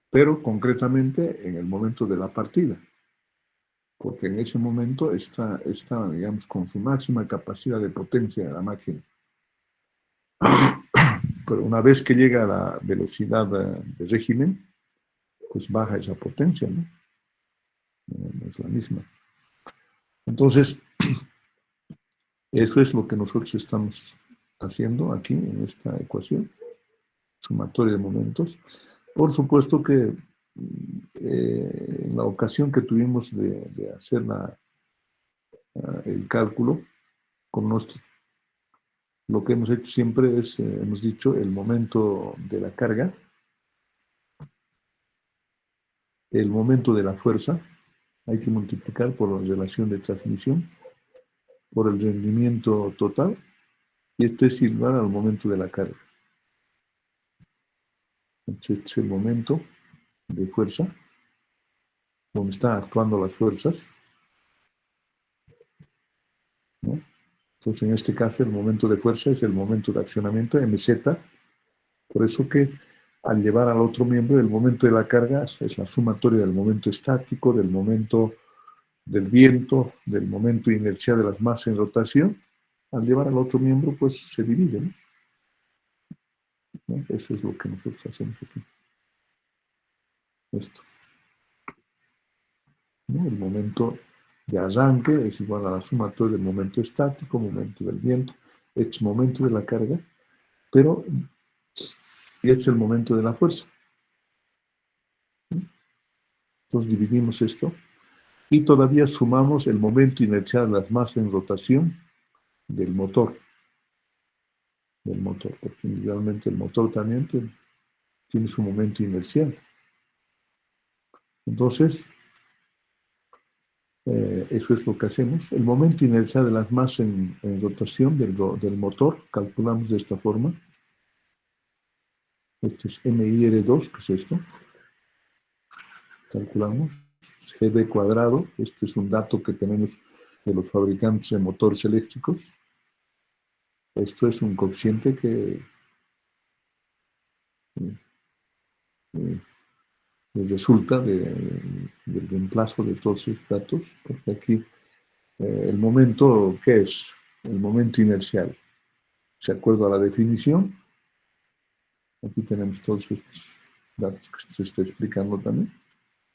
Pero concretamente en el momento de la partida, porque en ese momento está, digamos, con su máxima capacidad de potencia de la máquina. Pero una vez que llega a la velocidad de régimen, pues baja esa potencia, ¿no? No es la misma. Entonces, eso es lo que nosotros estamos haciendo aquí en esta ecuación, sumatoria de momentos. Por supuesto que en la ocasión que tuvimos de hacer el cálculo, con lo que hemos hecho siempre es, hemos dicho, el momento de la carga, el momento de la fuerza, hay que multiplicar por la relación de transmisión, por el rendimiento total, y esto es igual al momento de la carga. Entonces, este es el momento de fuerza, donde están actuando las fuerzas, ¿no? Entonces, en este caso, el momento de fuerza es el momento de accionamiento, MZ, por eso que al llevar al otro miembro, el momento de la carga es la sumatoria del momento estático, del momento del viento, del momento inercial de las masas en rotación. Al llevar al otro miembro, pues se divide, ¿no? ¿No? Eso es lo que nosotros hacemos aquí. Esto, ¿no? El momento de arranque es igual a la sumatoria del momento estático, momento del viento, es momento de la carga, pero es el momento de la fuerza. Entonces dividimos esto y todavía sumamos el momento inercial de las masas en rotación del motor, porque individualmente el motor también tiene su momento inercial. Entonces, eso es lo que hacemos. El momento inercial de las masas en rotación del motor, calculamos de esta forma. Este es MIR2, que es esto. Calculamos GD cuadrado. Este es un dato que tenemos de los fabricantes de motores eléctricos. Esto es un coeficiente que resulta del reemplazo de todos esos datos, porque aquí el momento, ¿qué es? El momento inercial. De acuerdo a la definición, aquí tenemos todos estos datos que se está explicando también,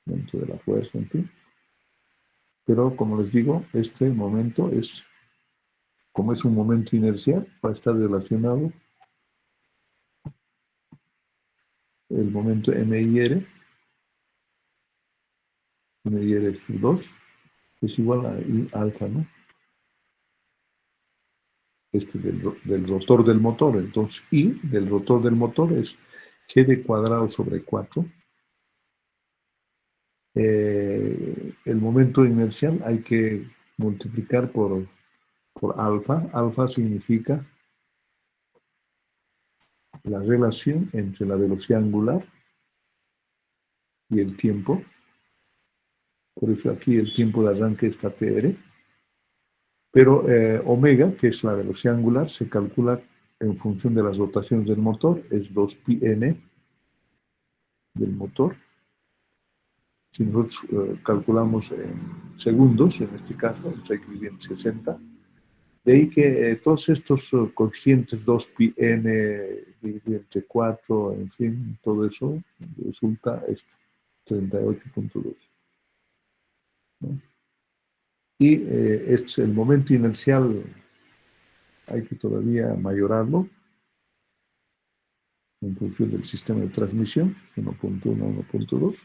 dentro de la fuerza, en fin. Pero, como les digo, este momento es, como es un momento inercial, va a estar relacionado el momento MIR, MIR sub 2, es igual a I alfa, ¿no? Este del rotor del motor. Entonces, I del rotor del motor es G de cuadrado sobre 4. El momento inercial hay que multiplicar por alfa. Alfa significa la relación entre la velocidad angular y el tiempo. Por eso aquí el tiempo de arranque está PR. Pero omega, que es la velocidad angular, se calcula en función de las rotaciones del motor, es 2πn del motor. Si nosotros calculamos en segundos, en este caso, hay que dividir en 60, de ahí que todos estos coeficientes 2πn dividido entre 4, en fin, todo eso resulta esto, 38.2. ¿No? Y el momento inercial hay que todavía mayorarlo en función del sistema de transmisión, 1.1, 1.2.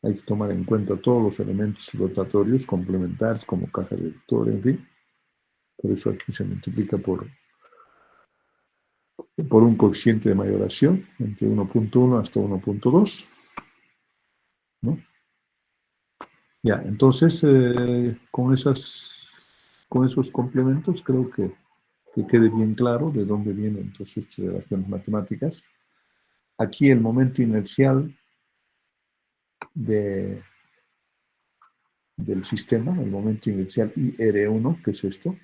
Hay que tomar en cuenta todos los elementos rotatorios complementarios como caja de vector, en fin. Por eso aquí se multiplica por un coeficiente de mayoración entre 1.1 hasta 1.2. ¿No? Ya, entonces con esos complementos creo que quede bien claro de dónde vienen entonces estas relaciones matemáticas. Aquí el momento inercial del sistema, el momento inercial IR1, que es esto,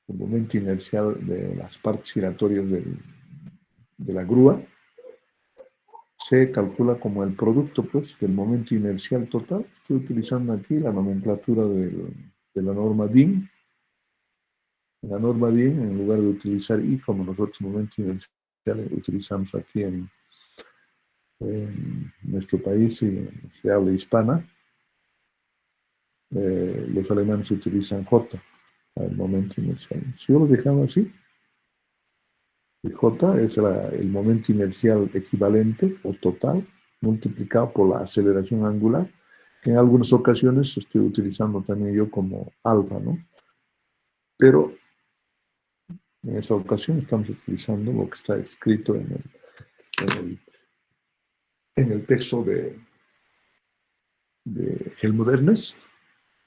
el momento inercial de las partes giratorias de la grúa, se calcula como el producto pues, del momento inercial total. Estoy utilizando aquí la nomenclatura de la norma DIN. La norma DIN, en lugar de utilizar I como nosotros momento inercial utilizamos aquí en nuestro país y se habla hispana, los alemanes utilizan J al momento inercial. Si yo lo dejamos así, J es el momento inercial equivalente o total multiplicado por la aceleración angular, que en algunas ocasiones estoy utilizando también yo como alfa, ¿no? Pero en esta ocasión estamos utilizando lo que está escrito en el texto de Helmut Ernst,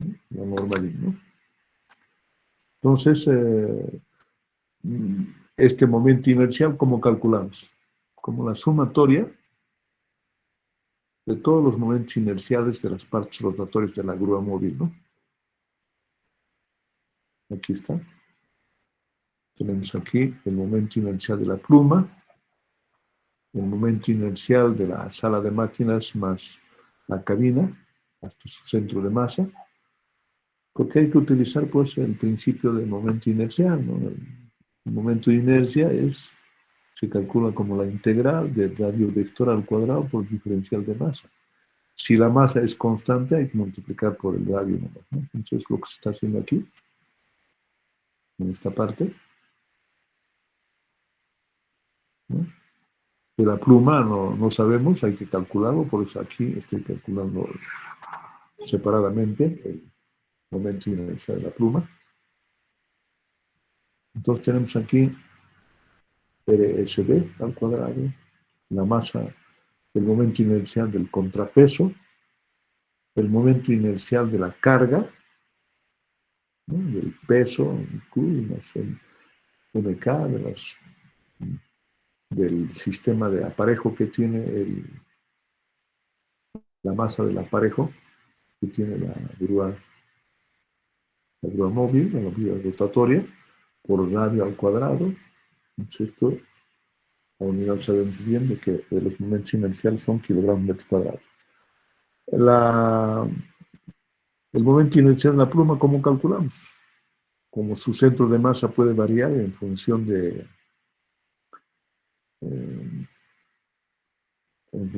¿no? La norma DIN, ¿no? Entonces, este momento inercial, ¿cómo calculamos? Como la sumatoria de todos los momentos inerciales de las partes rotatorias de la grúa móvil, ¿no? Aquí está. Tenemos aquí el momento inercial de la pluma, el momento inercial de la sala de máquinas más la cabina, hasta su centro de masa, porque hay que utilizar pues el principio del momento inercial, ¿no? El momento de inercia se calcula como la integral del radio vector al cuadrado por diferencial de masa. Si la masa es constante, hay que multiplicar por el radio menor, ¿no? Entonces, lo que se está haciendo aquí, en esta parte, ¿no? De la pluma no sabemos, hay que calcularlo, por eso aquí estoy calculando separadamente el momento inercial de la pluma. Entonces tenemos aquí RSD al cuadrado, la masa, el momento inercial del contrapeso, el momento inercial de la carga, ¿no? Del peso, Q, más el MK, del sistema de aparejo que tiene masa del aparejo que tiene la grúa móvil, la grúa rotatoria, por radio al cuadrado. Entonces esto, a unidad sabemos bien de que los momentos inerciales son kilogramos metro cuadrado. El momento inercial de la pluma, ¿cómo calculamos? Como su centro de masa puede variar en función de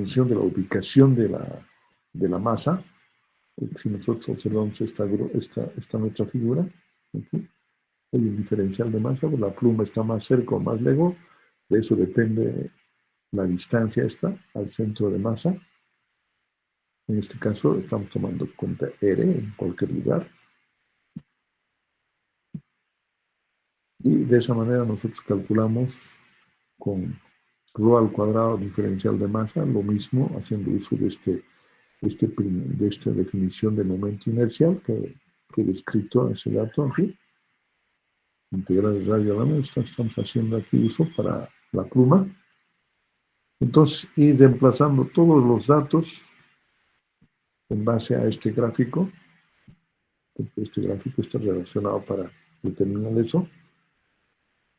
la ubicación de la masa. Si nosotros observamos esta nuestra figura, aquí, hay un diferencial de masa, pues la pluma está más cerca o más lejos, de eso depende la distancia al centro de masa. En este caso estamos tomando en cuenta R en cualquier lugar. Y de esa manera nosotros calculamos con ρ al cuadrado diferencial de masa, lo mismo haciendo uso de esta definición de momento inercial que he descrito ese dato aquí. Integral de radio a la mesa, estamos haciendo aquí uso para la pluma. Entonces, ir reemplazando todos los datos en base a este gráfico. Este gráfico está relacionado para determinar eso.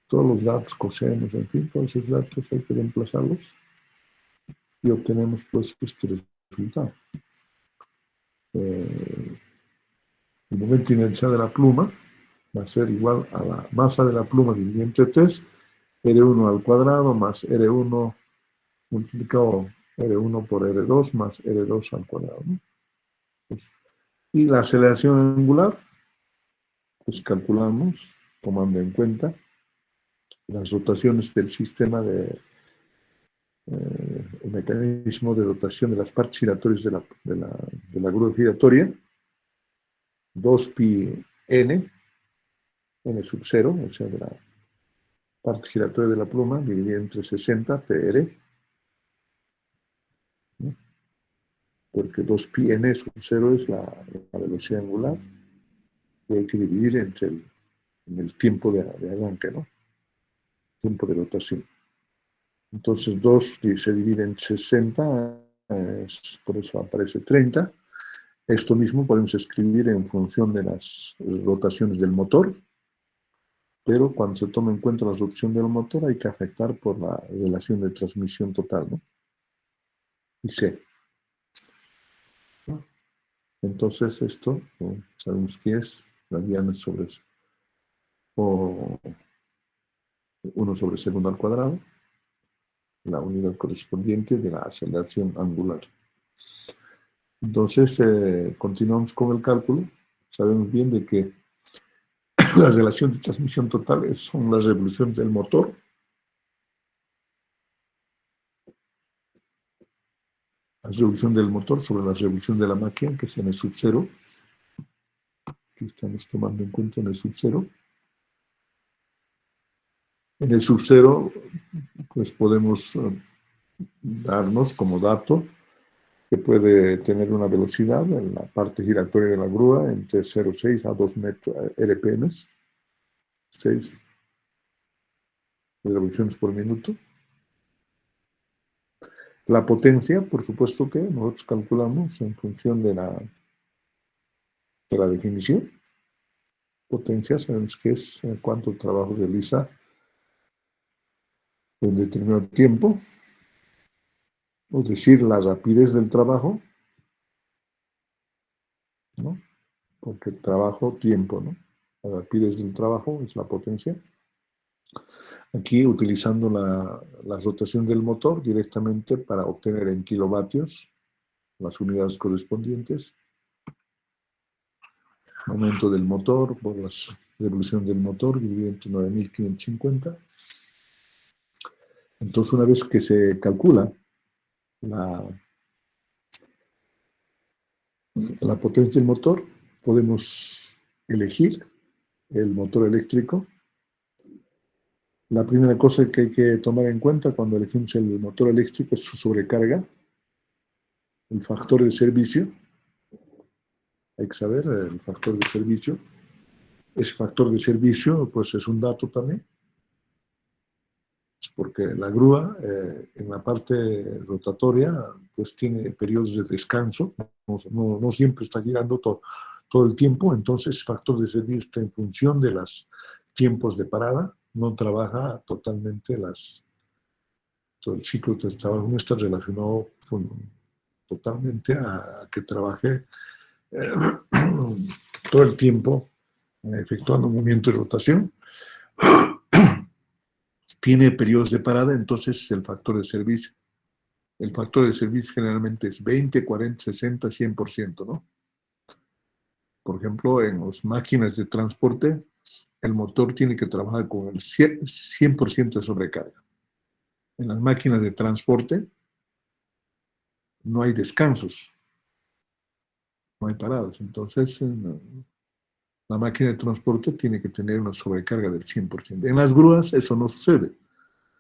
Todos los datos, cosenos, en fin, todos esos datos hay que reemplazarlos y obtenemos pues este resultado. El momento inercial de la pluma va a ser igual a la masa de la pluma dividida entre 3, R1 al cuadrado más R1 multiplicado R1 por R2 más R2 al cuadrado, ¿no? Pues, y la aceleración angular, pues calculamos tomando en cuenta las rotaciones del sistema el mecanismo de rotación de las partes giratorias de la grúa giratoria, 2pi n sub 0, o sea, de la parte giratoria de la pluma, dividida entre 60 pr, ¿no? Porque 2pi n sub 0 es la velocidad angular, y hay que dividir en el tiempo de arranque, ¿no? Tiempo de rotación. Entonces 2 se divide en 60, por eso aparece 30. Esto mismo podemos escribir en función de las rotaciones del motor, pero cuando se toma en cuenta la rotación del motor hay que afectar por la relación de transmisión total, ¿no? Y C. Entonces esto, ¿no? Sabemos que es radianes sobre o 1 sobre segundo al cuadrado, la unidad correspondiente de la aceleración angular. Entonces, continuamos con el cálculo. Sabemos bien de que la relación de transmisión total son las revoluciones del motor. La revolución del motor sobre la revolución de la máquina, que es en el sub 0. Aquí estamos tomando en cuenta en el sub 0. En el sub 0, pues podemos darnos como dato que puede tener una velocidad en la parte giratoria de la grúa entre 0,6 a 2 RPM, 6 revoluciones por minuto. La potencia, por supuesto que nosotros calculamos en función de la definición. Potencia, sabemos que es cuánto trabajo realiza en determinado tiempo, es decir, la rapidez del trabajo, ¿no? Porque el trabajo, tiempo, ¿no? La rapidez del trabajo es la potencia. Aquí utilizando la rotación del motor directamente para obtener en kilovatios las unidades correspondientes. Momento del motor por la revolución del motor dividido entre 9.550. Entonces, una vez que se calcula la potencia del motor, podemos elegir el motor eléctrico. La primera cosa que hay que tomar en cuenta cuando elegimos el motor eléctrico es su sobrecarga, el factor de servicio. Hay que saber el factor de servicio. Ese factor de servicio, pues es un dato también. porque la grúa en la parte rotatoria pues tiene periodos de descanso, no siempre está girando todo el tiempo, entonces el factor de servicio está en función de los tiempos de parada, no trabaja totalmente todo el ciclo de trabajo no está relacionado totalmente a que trabaje eh, todo el tiempo efectuando un movimiento de rotación. Tiene periodos de parada, entonces el factor de servicio. El factor de servicio generalmente es 20, 40, 60, 100%, ¿no? Por ejemplo, en las máquinas de transporte, el motor tiene que trabajar con el 100% de sobrecarga. En las máquinas de transporte no hay descansos, no hay paradas. Entonces, la máquina de transporte tiene que tener una sobrecarga del 100%. En las grúas eso no sucede.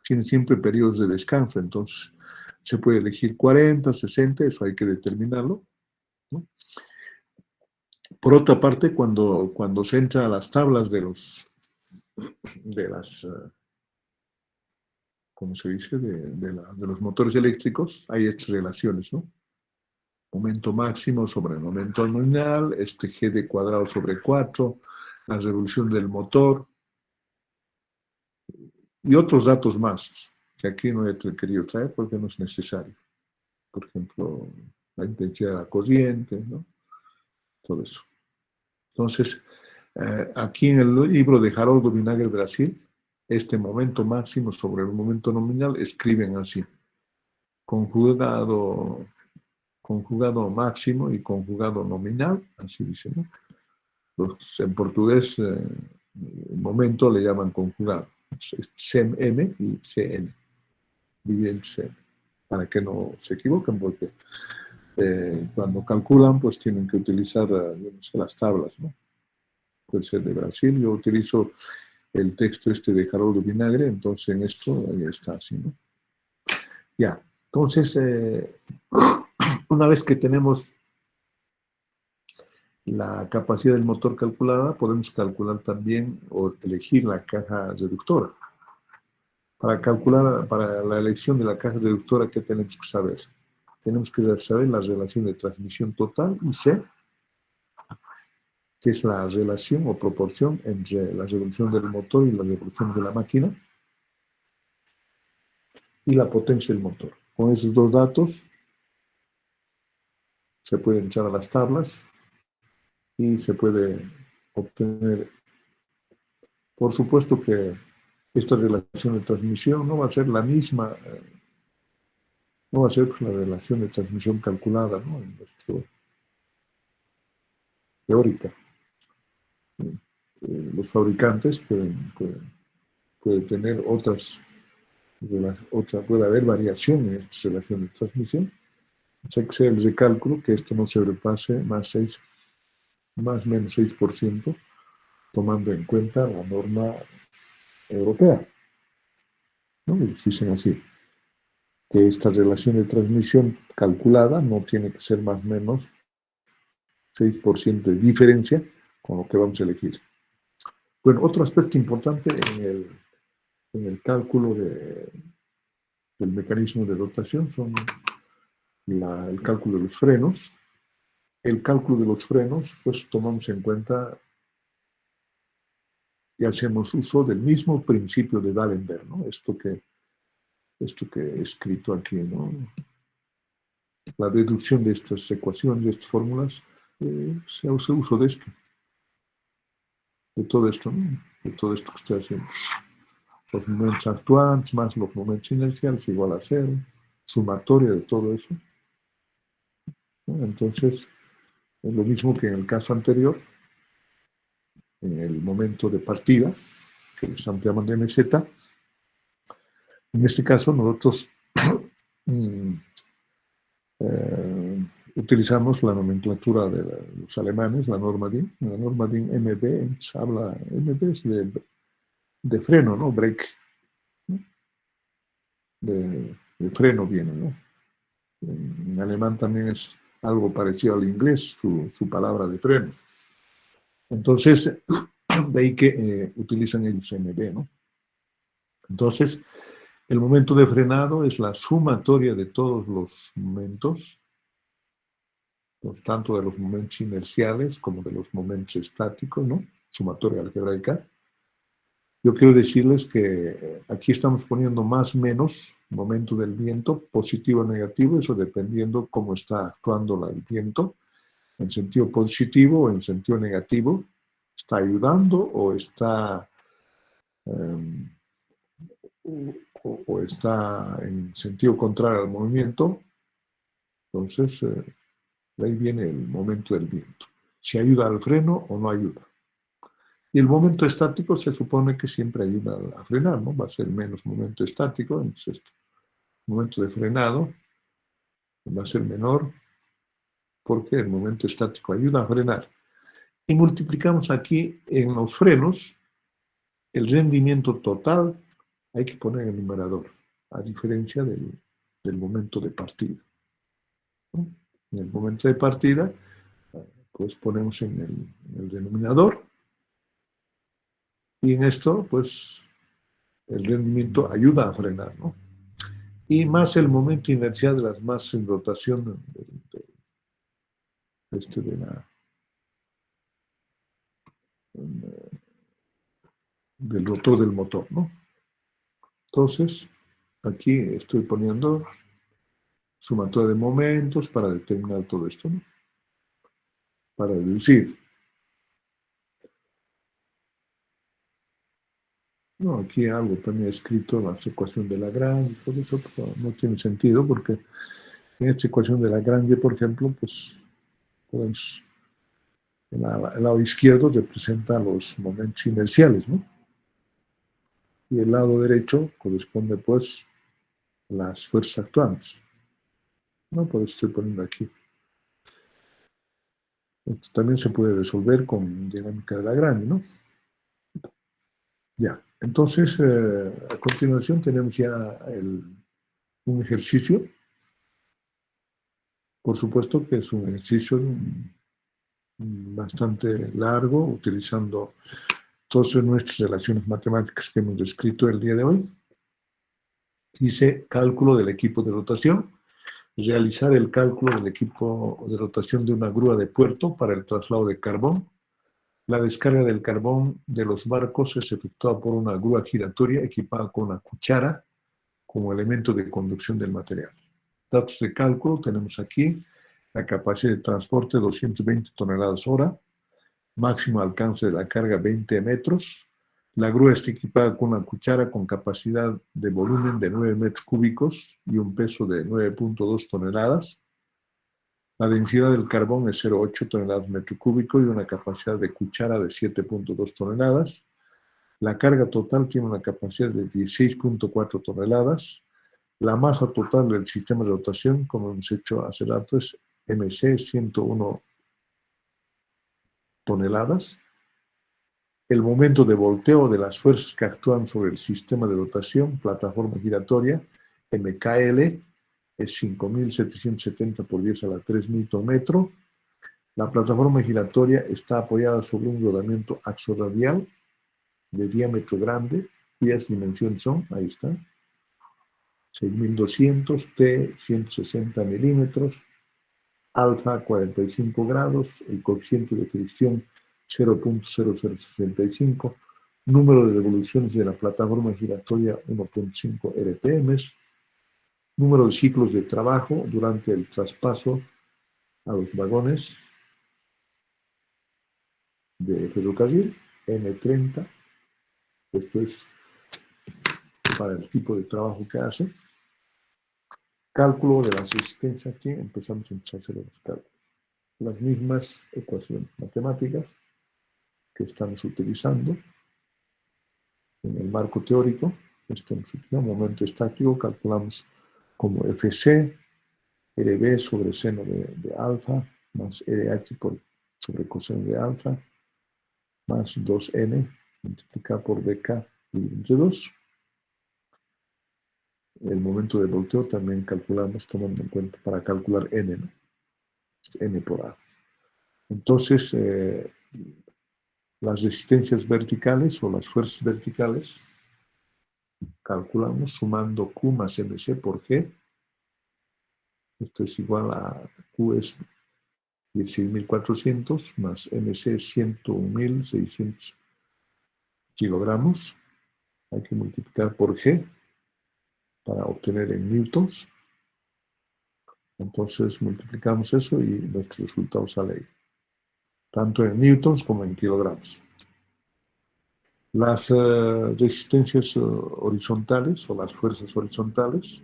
Tiene siempre periodos de descanso. Entonces, se puede elegir 40, 60, eso hay que determinarlo, ¿no? Por otra parte, cuando se entra a las tablas de las, ¿cómo se dice?, de los motores eléctricos, hay estas relaciones, ¿no? Momento máximo sobre el momento nominal, este G cuadrado sobre 4, la revolución del motor y otros datos más que aquí no he querido traer porque no es necesario. Por ejemplo, la intensidad de la corriente, ¿no? Todo eso. Entonces, aquí en el libro de Haroldo Vinagre Brasil, este momento máximo sobre el momento nominal escriben así: conjugado máximo y conjugado nominal, así dicen, ¿no? Los, en portugués, momento le llaman conjugado, CM y CN, dividen CN, para que no se equivoquen, porque cuando calculan, pues tienen que utilizar las tablas, ¿no? Puede ser de Brasil, yo utilizo el texto este de Haroldo Vinagre, entonces en esto está así, ¿no? Ya, entonces, una vez que tenemos la capacidad del motor calculada, podemos calcular también o elegir la caja reductora. Para la elección de la caja reductora, ¿qué tenemos que saber? Tenemos que saber la relación de transmisión total y C, que es la relación o proporción entre la revolución del motor y la revolución de la máquina, y la potencia del motor. Con esos dos datos se pueden echar a las tablas y se puede obtener. Por supuesto que esta relación de transmisión no va a ser la misma, no va a ser pues, la relación de transmisión calculada, ¿no?, en nuestro teórica. Los fabricantes pueden tener puede haber variación en esta relación de transmisión. Hay que hacer el recálculo que esto no se sobrepase más o menos 6%, tomando en cuenta la norma europea, ¿no? Y dicen así, que esta relación de transmisión calculada no tiene que ser más o menos 6% de diferencia con lo que vamos a elegir. Bueno, otro aspecto importante en el cálculo del mecanismo de rotación son el cálculo de los frenos. El cálculo de los frenos, pues tomamos en cuenta y hacemos uso del mismo principio de D'Alembert, ¿no? Esto que he escrito aquí, ¿no? La deducción de estas ecuaciones, de estas fórmulas, se hace uso de esto, de todo esto, ¿no? De todo esto que estoy haciendo. Los momentos actuantes más los momentos inerciales igual a 0, sumatoria de todo eso, ¿no? Entonces, es lo mismo que en el caso anterior, en el momento de partida, que estamos llamando MZ. En este caso, nosotros utilizamos la nomenclatura de los alemanes, la norma DIN. La norma DIN MB habla, MB es de freno, ¿no? Brake, ¿no? De freno viene, ¿no? En alemán también es algo parecido al inglés, su palabra de freno. Entonces, de ahí que utilizan ellos MB, ¿no? Entonces, El momento de frenado es la sumatoria de todos los momentos, tanto de los momentos inerciales como de los momentos estáticos, ¿no? Sumatoria algebraica. Yo quiero decirles que aquí estamos poniendo más o menos momento del viento, positivo o negativo, eso dependiendo cómo está actuando el viento, en sentido positivo o en sentido negativo, está ayudando o está, o está en sentido contrario al movimiento. Entonces, ahí viene el momento del viento. Si ayuda al freno o no ayuda. Y el momento estático se supone que siempre ayuda a frenar, ¿no? Va a ser menos momento estático, entonces el momento de frenado va a ser menor porque el momento estático ayuda a frenar. Y multiplicamos aquí en los frenos el rendimiento total, hay que poner en el numerador, a diferencia del momento de partida, ¿no? En el momento de partida, pues ponemos en el denominador y en esto, pues el rendimiento ayuda a frenar, ¿no? Y más el momento inercial de las masas en rotación del rotor del motor, ¿no? Entonces, aquí estoy poniendo sumatoria de momentos para determinar todo esto, ¿no? Para deducir. No, aquí algo también escrito, la ecuación de Lagrange, todo eso no tiene sentido porque en esta ecuación de Lagrange, por ejemplo, pues podemos, el lado izquierdo representa los momentos inerciales, ¿no? Y el lado derecho corresponde, pues, a las fuerzas actuantes, ¿no? Por eso estoy poniendo aquí. Esto también se puede resolver con dinámica de Lagrange, ¿no? Ya, entonces, a continuación tenemos ya un ejercicio. Por supuesto que es un ejercicio bastante largo, utilizando todas nuestras relaciones matemáticas que hemos descrito el día de hoy. Dice cálculo del equipo de rotación, realizar el cálculo del equipo de rotación de una grúa de puerto para el traslado de carbón. La descarga del carbón de los barcos es efectuada por una grúa giratoria equipada con una cuchara como elemento de conducción del material. Datos de cálculo tenemos aquí: la capacidad de transporte 220 toneladas hora, máximo alcance de la carga 20 metros. La grúa está equipada con una cuchara con capacidad de volumen de 9 metros cúbicos y un peso de 9.2 toneladas. La densidad del carbón es 0,8 toneladas metro cúbico y una capacidad de cuchara de 7.2 toneladas. La carga total tiene una capacidad de 16.4 toneladas. La masa total del sistema de rotación, como hemos hecho hace rato, es MC 101 toneladas. El momento de volteo de las fuerzas que actúan sobre el sistema de rotación, plataforma giratoria, MKL, es 5.770 por 10 a la 3 Nm. La plataforma giratoria está apoyada sobre un rodamiento axoradial de diámetro grande, cuyas dimensiones son, ahí está, 6.200, T 160 milímetros, alfa 45 grados, el coeficiente de fricción 0.0065, número de revoluciones de la plataforma giratoria 1.5 RPM, número de ciclos de trabajo durante el traspaso a los vagones de ferrocarril, N30, esto es para el tipo de trabajo que hace. Cálculo de la resistencia, aquí empezamos a hacer los cálculos. Las mismas ecuaciones matemáticas que estamos utilizando en el marco teórico. Estamos utilizando momento estático, calculamos como FC, RB sobre seno de alfa, más RH sobre coseno de alfa, más 2N multiplicado por dk dividido entre 2. El momento de volteo también calculamos tomando en cuenta para calcular N, ¿no? N por A. Entonces, las resistencias verticales o las fuerzas verticales calculamos sumando Q más MC por G. Esto es igual a Q es 16.400 más MC es 101.600 kilogramos. Hay que multiplicar por G para obtener en newtons. Entonces multiplicamos eso y nuestro resultado sale ahí, tanto en newtons como en kilogramos. Las resistencias horizontales o las fuerzas horizontales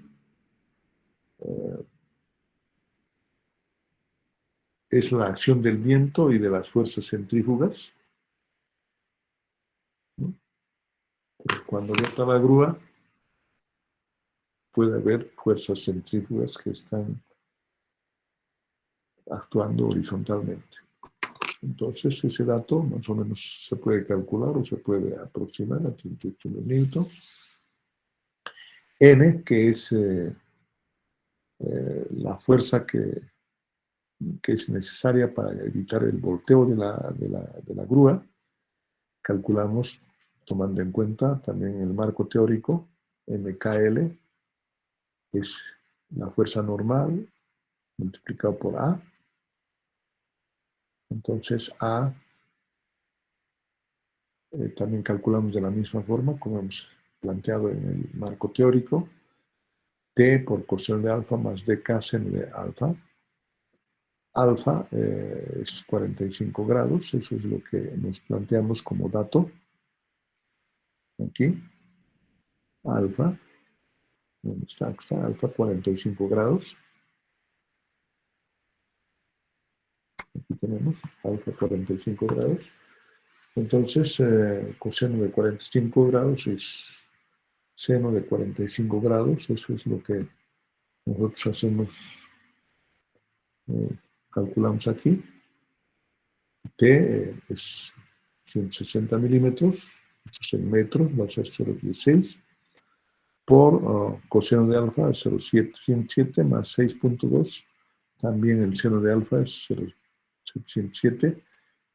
es la acción del viento y de las fuerzas centrífugas, ¿no? Cuando rota la grúa puede haber fuerzas centrífugas que están actuando horizontalmente. Entonces ese dato más o menos se puede calcular o se puede aproximar a 38 newtons. N, que es la fuerza que es necesaria para evitar el volteo de la grúa, calculamos tomando en cuenta también el marco teórico. MKL es la fuerza normal multiplicado por A. Entonces A también calculamos de la misma forma como hemos planteado en el marco teórico. T por coseno de alfa más dk seno de alfa. Alfa es 45 grados, eso es lo que nos planteamos como dato. Aquí, alfa, ¿dónde está? Aquí está, alfa 45 grados. Aquí tenemos alfa 45 grados. Entonces, coseno de 45 grados es seno de 45 grados. Eso es lo que nosotros hacemos, calculamos aquí. T es 160 milímetros, entonces en metros va a ser 0,16. Por coseno de alfa es 0,707 más 6.2. También el seno de alfa es 0,707.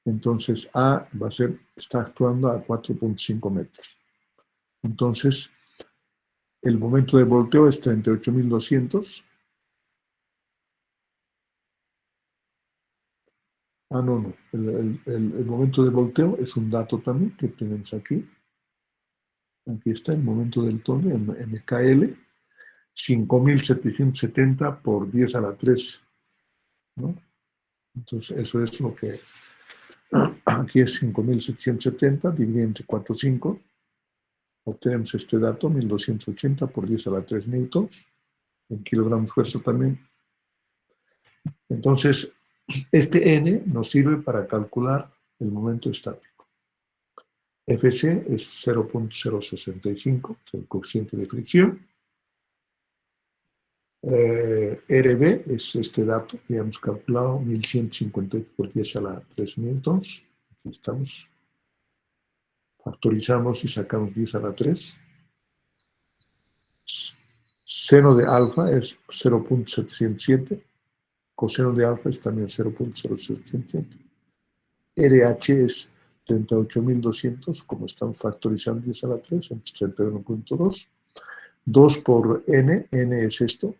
Entonces A va a ser, está actuando a 4.5 metros. Entonces, el momento de volteo es 38.200. No. El momento de volteo es un dato también que tenemos aquí. Aquí está el momento del tono en MKL. 5.770 por 10 a la 3, ¿no? Entonces, eso es lo que aquí es 5.770 dividido entre 4,5. Obtenemos este dato, 1.280 por 10 a la 3 newtons, en kilogramos fuerza también. Entonces, este N nos sirve para calcular el momento estático. FC es 0.065, es el coeficiente de fricción. RB es este dato que hemos calculado, 1.158 por 10 a la 3 newtons. Aquí estamos. Factorizamos y sacamos 10 a la 3. Seno de alfa es 0.707. Coseno de alfa es también 0.0777. RH es 38.200, como estamos factorizando 10 a la 3, es 31.2. 2 por N es esto,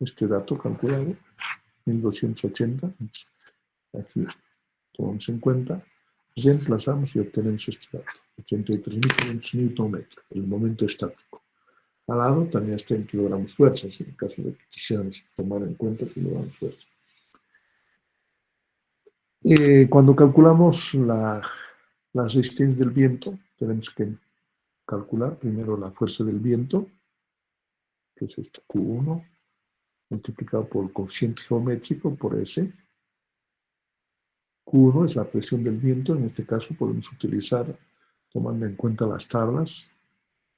este dato calculado, 1.280. Aquí tomamos en cuenta, reemplazamos y obtenemos este dato, 83.500 Nm, el momento estático. Al lado también está en kilogramos fuerzas, en caso de que quisiéramos tomar en cuenta kilogramos fuerzas. Cuando calculamos la resistencia del viento, tenemos que calcular primero la fuerza del viento, que es este Q1, multiplicado por el coeficiente geométrico por S. Q1 es la presión del viento, en este caso podemos utilizar, tomando en cuenta las tablas,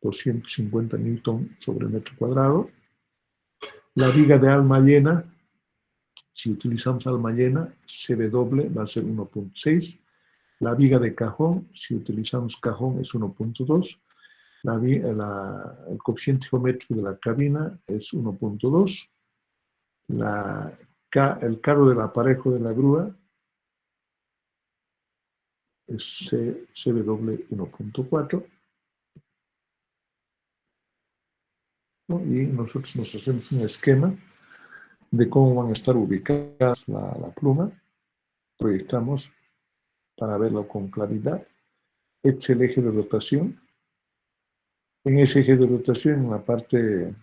250 newton sobre metro cuadrado. La viga de alma llena, si utilizamos alma llena, CW va a ser 1.6. La viga de cajón, si utilizamos cajón, es 1.2. El coeficiente geométrico de la cabina es 1.2. El carro del aparejo de la grúa es CW 1.4. ¿no? Y nosotros nos hacemos un esquema de cómo van a estar ubicadas la pluma, proyectamos para verlo con claridad, este es el eje de rotación. En ese eje de rotación, en la parte,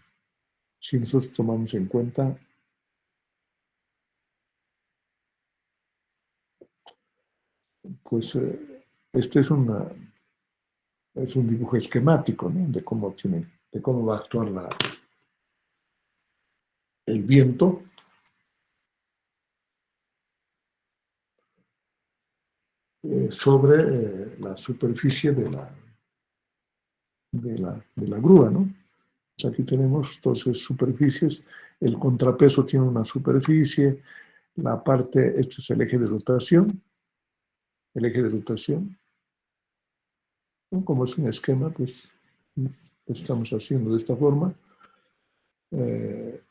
si nosotros tomamos en cuenta pues este es un dibujo esquemático, ¿no? De cómo va a actuar el viento sobre la superficie de la grúa, ¿no? Aquí tenemos entonces superficies, el contrapeso tiene una superficie, la parte, este es el eje de rotación, ¿no? Como es un esquema, pues estamos haciendo de esta forma.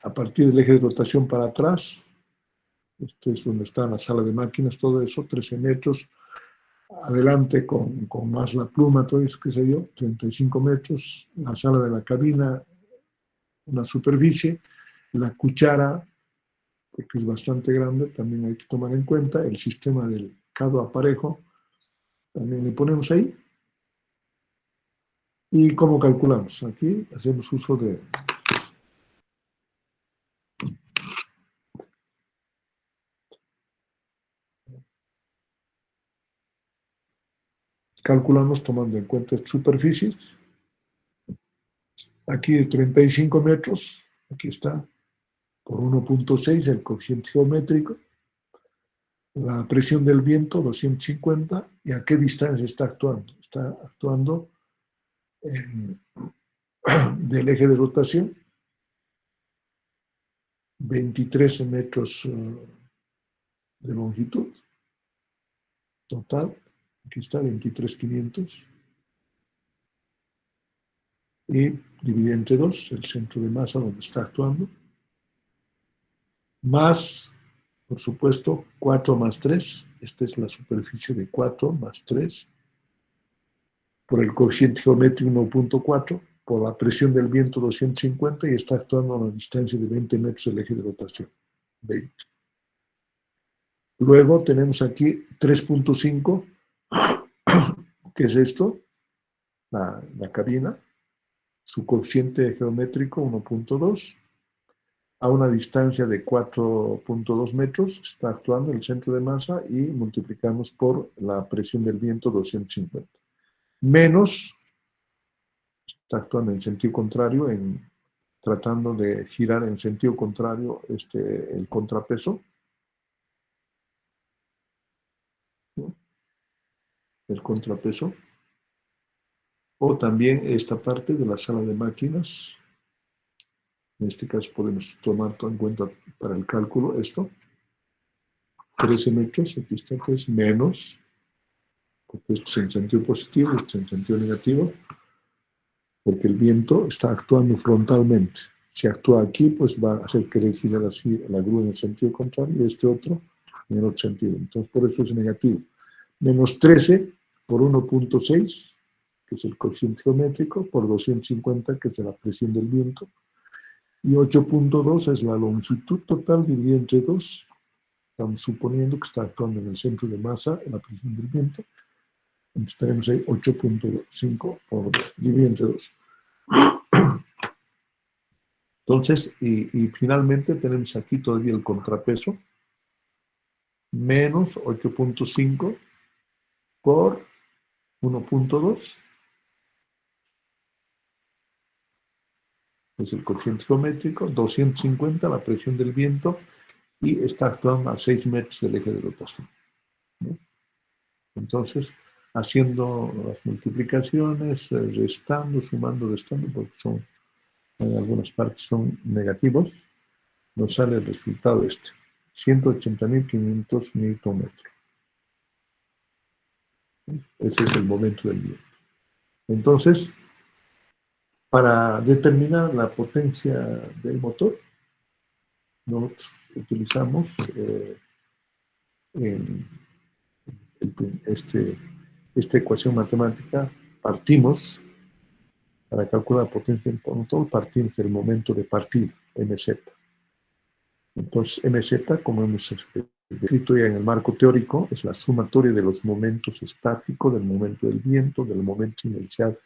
A partir del eje de rotación para atrás, este es donde está la sala de máquinas, todo eso, 13 metros, adelante con más la pluma, todo eso, qué sé yo, 35 metros, la sala de la cabina, una superficie, la cuchara, porque es bastante grande, también hay que tomar en cuenta el sistema del cado aparejo, también le ponemos ahí. ¿Y cómo calculamos? Aquí hacemos uso de calculamos tomando en cuenta superficies. Aquí de 35 metros, aquí está, por 1.6 el coeficiente geométrico, la presión del viento 250, y a qué distancia está actuando. Está actuando en, del eje de rotación, 23 metros de longitud total, aquí está 23.500, y dividido entre 2, el centro de masa donde está actuando, más, por supuesto, 4 más 3, esta es la superficie de 4 más 3, por el coeficiente geométrico 1.4, por la presión del viento 250, y está actuando a una distancia de 20 metros del eje de rotación. 20. Luego tenemos aquí 3.5, ¿qué es esto? La cabina, su coeficiente geométrico 1.2, a una distancia de 4.2 metros, está actuando el centro de masa, y multiplicamos por la presión del viento 250. Menos, está actuando en sentido contrario, tratando de girar en sentido contrario el contrapeso, ¿no? El contrapeso, o también esta parte de la sala de máquinas. En este caso podemos tomar en cuenta para el cálculo esto, 13 metros, aquí está, que es menos, porque esto es en sentido positivo, esto es en sentido negativo, porque el viento está actuando frontalmente. Si actúa aquí, pues va a hacer que girar así la grúa en el sentido contrario, y este otro en el otro sentido. Entonces, por eso es negativo. Menos 13 por 1.6, que es el coeficiente geométrico, por 250, que es la presión del viento, y 8.2 es la longitud total dividida entre 2. Estamos suponiendo que está actuando en el centro de masa, en la presión del viento. Entonces tenemos ahí 8.5 por dividido entre 2. Entonces, y finalmente tenemos aquí todavía el contrapeso, menos 8.5 por 1.2, es el coeficiente geométrico, 250 la presión del viento, y está actuando a 6 metros del eje de rotación, ¿no? Entonces, haciendo las multiplicaciones, restando, sumando, restando, porque en algunas partes son negativos, nos sale el resultado 180.500 Nm. Ese es el momento del viento. Entonces, para determinar la potencia del motor, nosotros utilizamos esta ecuación matemática. Partimos Para calcular la potencia del motor partimos del momento de partida, mz. Entonces, mz, como hemos escrito ya en el marco teórico, es la sumatoria de los momentos estáticos, del momento del viento, del momento inercial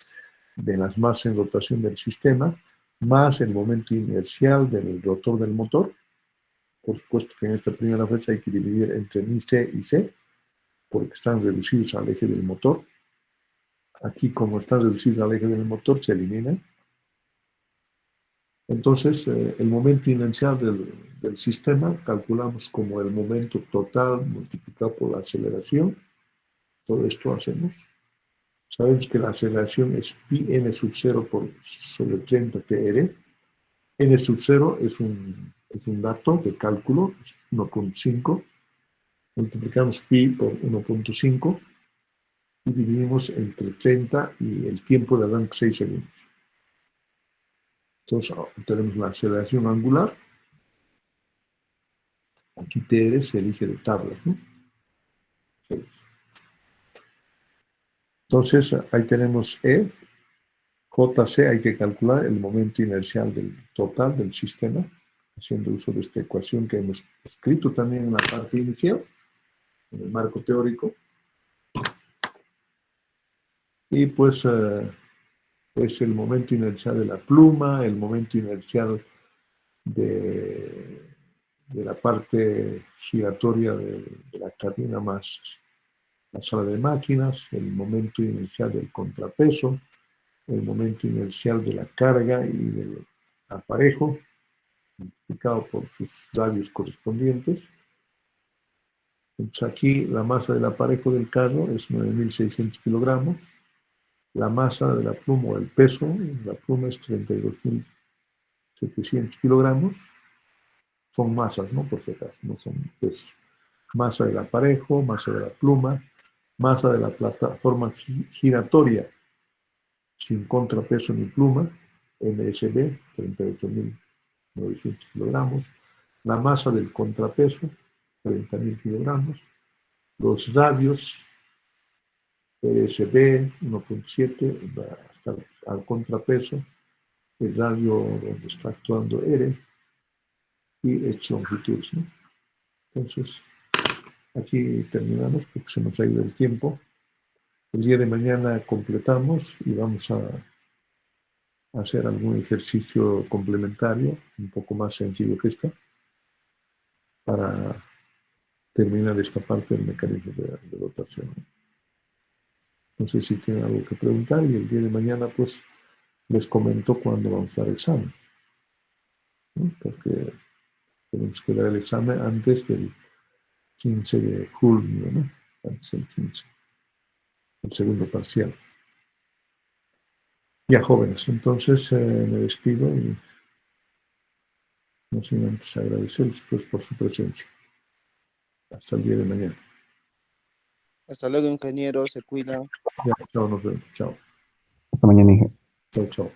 de las masas en rotación del sistema, más el momento inercial del rotor del motor. Por supuesto que en esta primera fase hay que dividir entre mi C y C, porque están reducidos al eje del motor. Aquí, como están reducidos al eje del motor, se eliminan. Entonces, el momento inercial del sistema calculamos como el momento total multiplicado por la aceleración. Todo esto hacemos. Sabemos que la aceleración es pi n sub 0 por sobre 30 tr. N sub 0 es un dato de cálculo, 1.5. Multiplicamos pi por 1.5 y dividimos entre 30 y el tiempo de arranque 6 segundos. Entonces, tenemos la aceleración angular. Aquí TR se elige de tablas, ¿no? Entonces, ahí tenemos E. JC hay que calcular el momento inercial del total del sistema, haciendo uso de esta ecuación que hemos escrito también en la parte inicial, en el marco teórico. Y pues es el momento inercial de la pluma, el momento inercial de la parte giratoria de la cabina más la sala de máquinas, el momento inercial del contrapeso, el momento inercial de la carga y del aparejo, multiplicado por sus radios correspondientes. Entonces aquí la masa del aparejo del carro es 9.600 kilogramos, la masa de la pluma o el peso de la pluma es 32.700 kilogramos. Son masas, ¿no? Por si acaso, no son pesos. Masa del aparejo, masa de la pluma, masa de la plataforma giratoria sin contrapeso ni pluma, MSB, 38.900 kilogramos, la masa del contrapeso, 30.000 kilogramos, los radios, PSB 1.7, hasta al contrapeso, el radio donde está actuando R, y estas longitudes, ¿no? Entonces, aquí terminamos porque se nos ha ido el tiempo. El día de mañana completamos y vamos a hacer algún ejercicio complementario, un poco más sencillo que esta, para terminar esta parte del mecanismo de rotación. No sé si tienen algo que preguntar y el día de mañana pues les comento cuándo vamos a dar examen, ¿no? Porque tenemos que dar el examen antes del 15 de junio, ¿no? Antes del 15, el segundo parcial. Ya jóvenes, entonces me despido y no sin antes agradecerles pues, por su presencia. Hasta el día de mañana. Hasta luego, ingeniero, se cuida. Ya, chao, nos vemos. Chao. Hasta mañana, Inge. Chao, chao.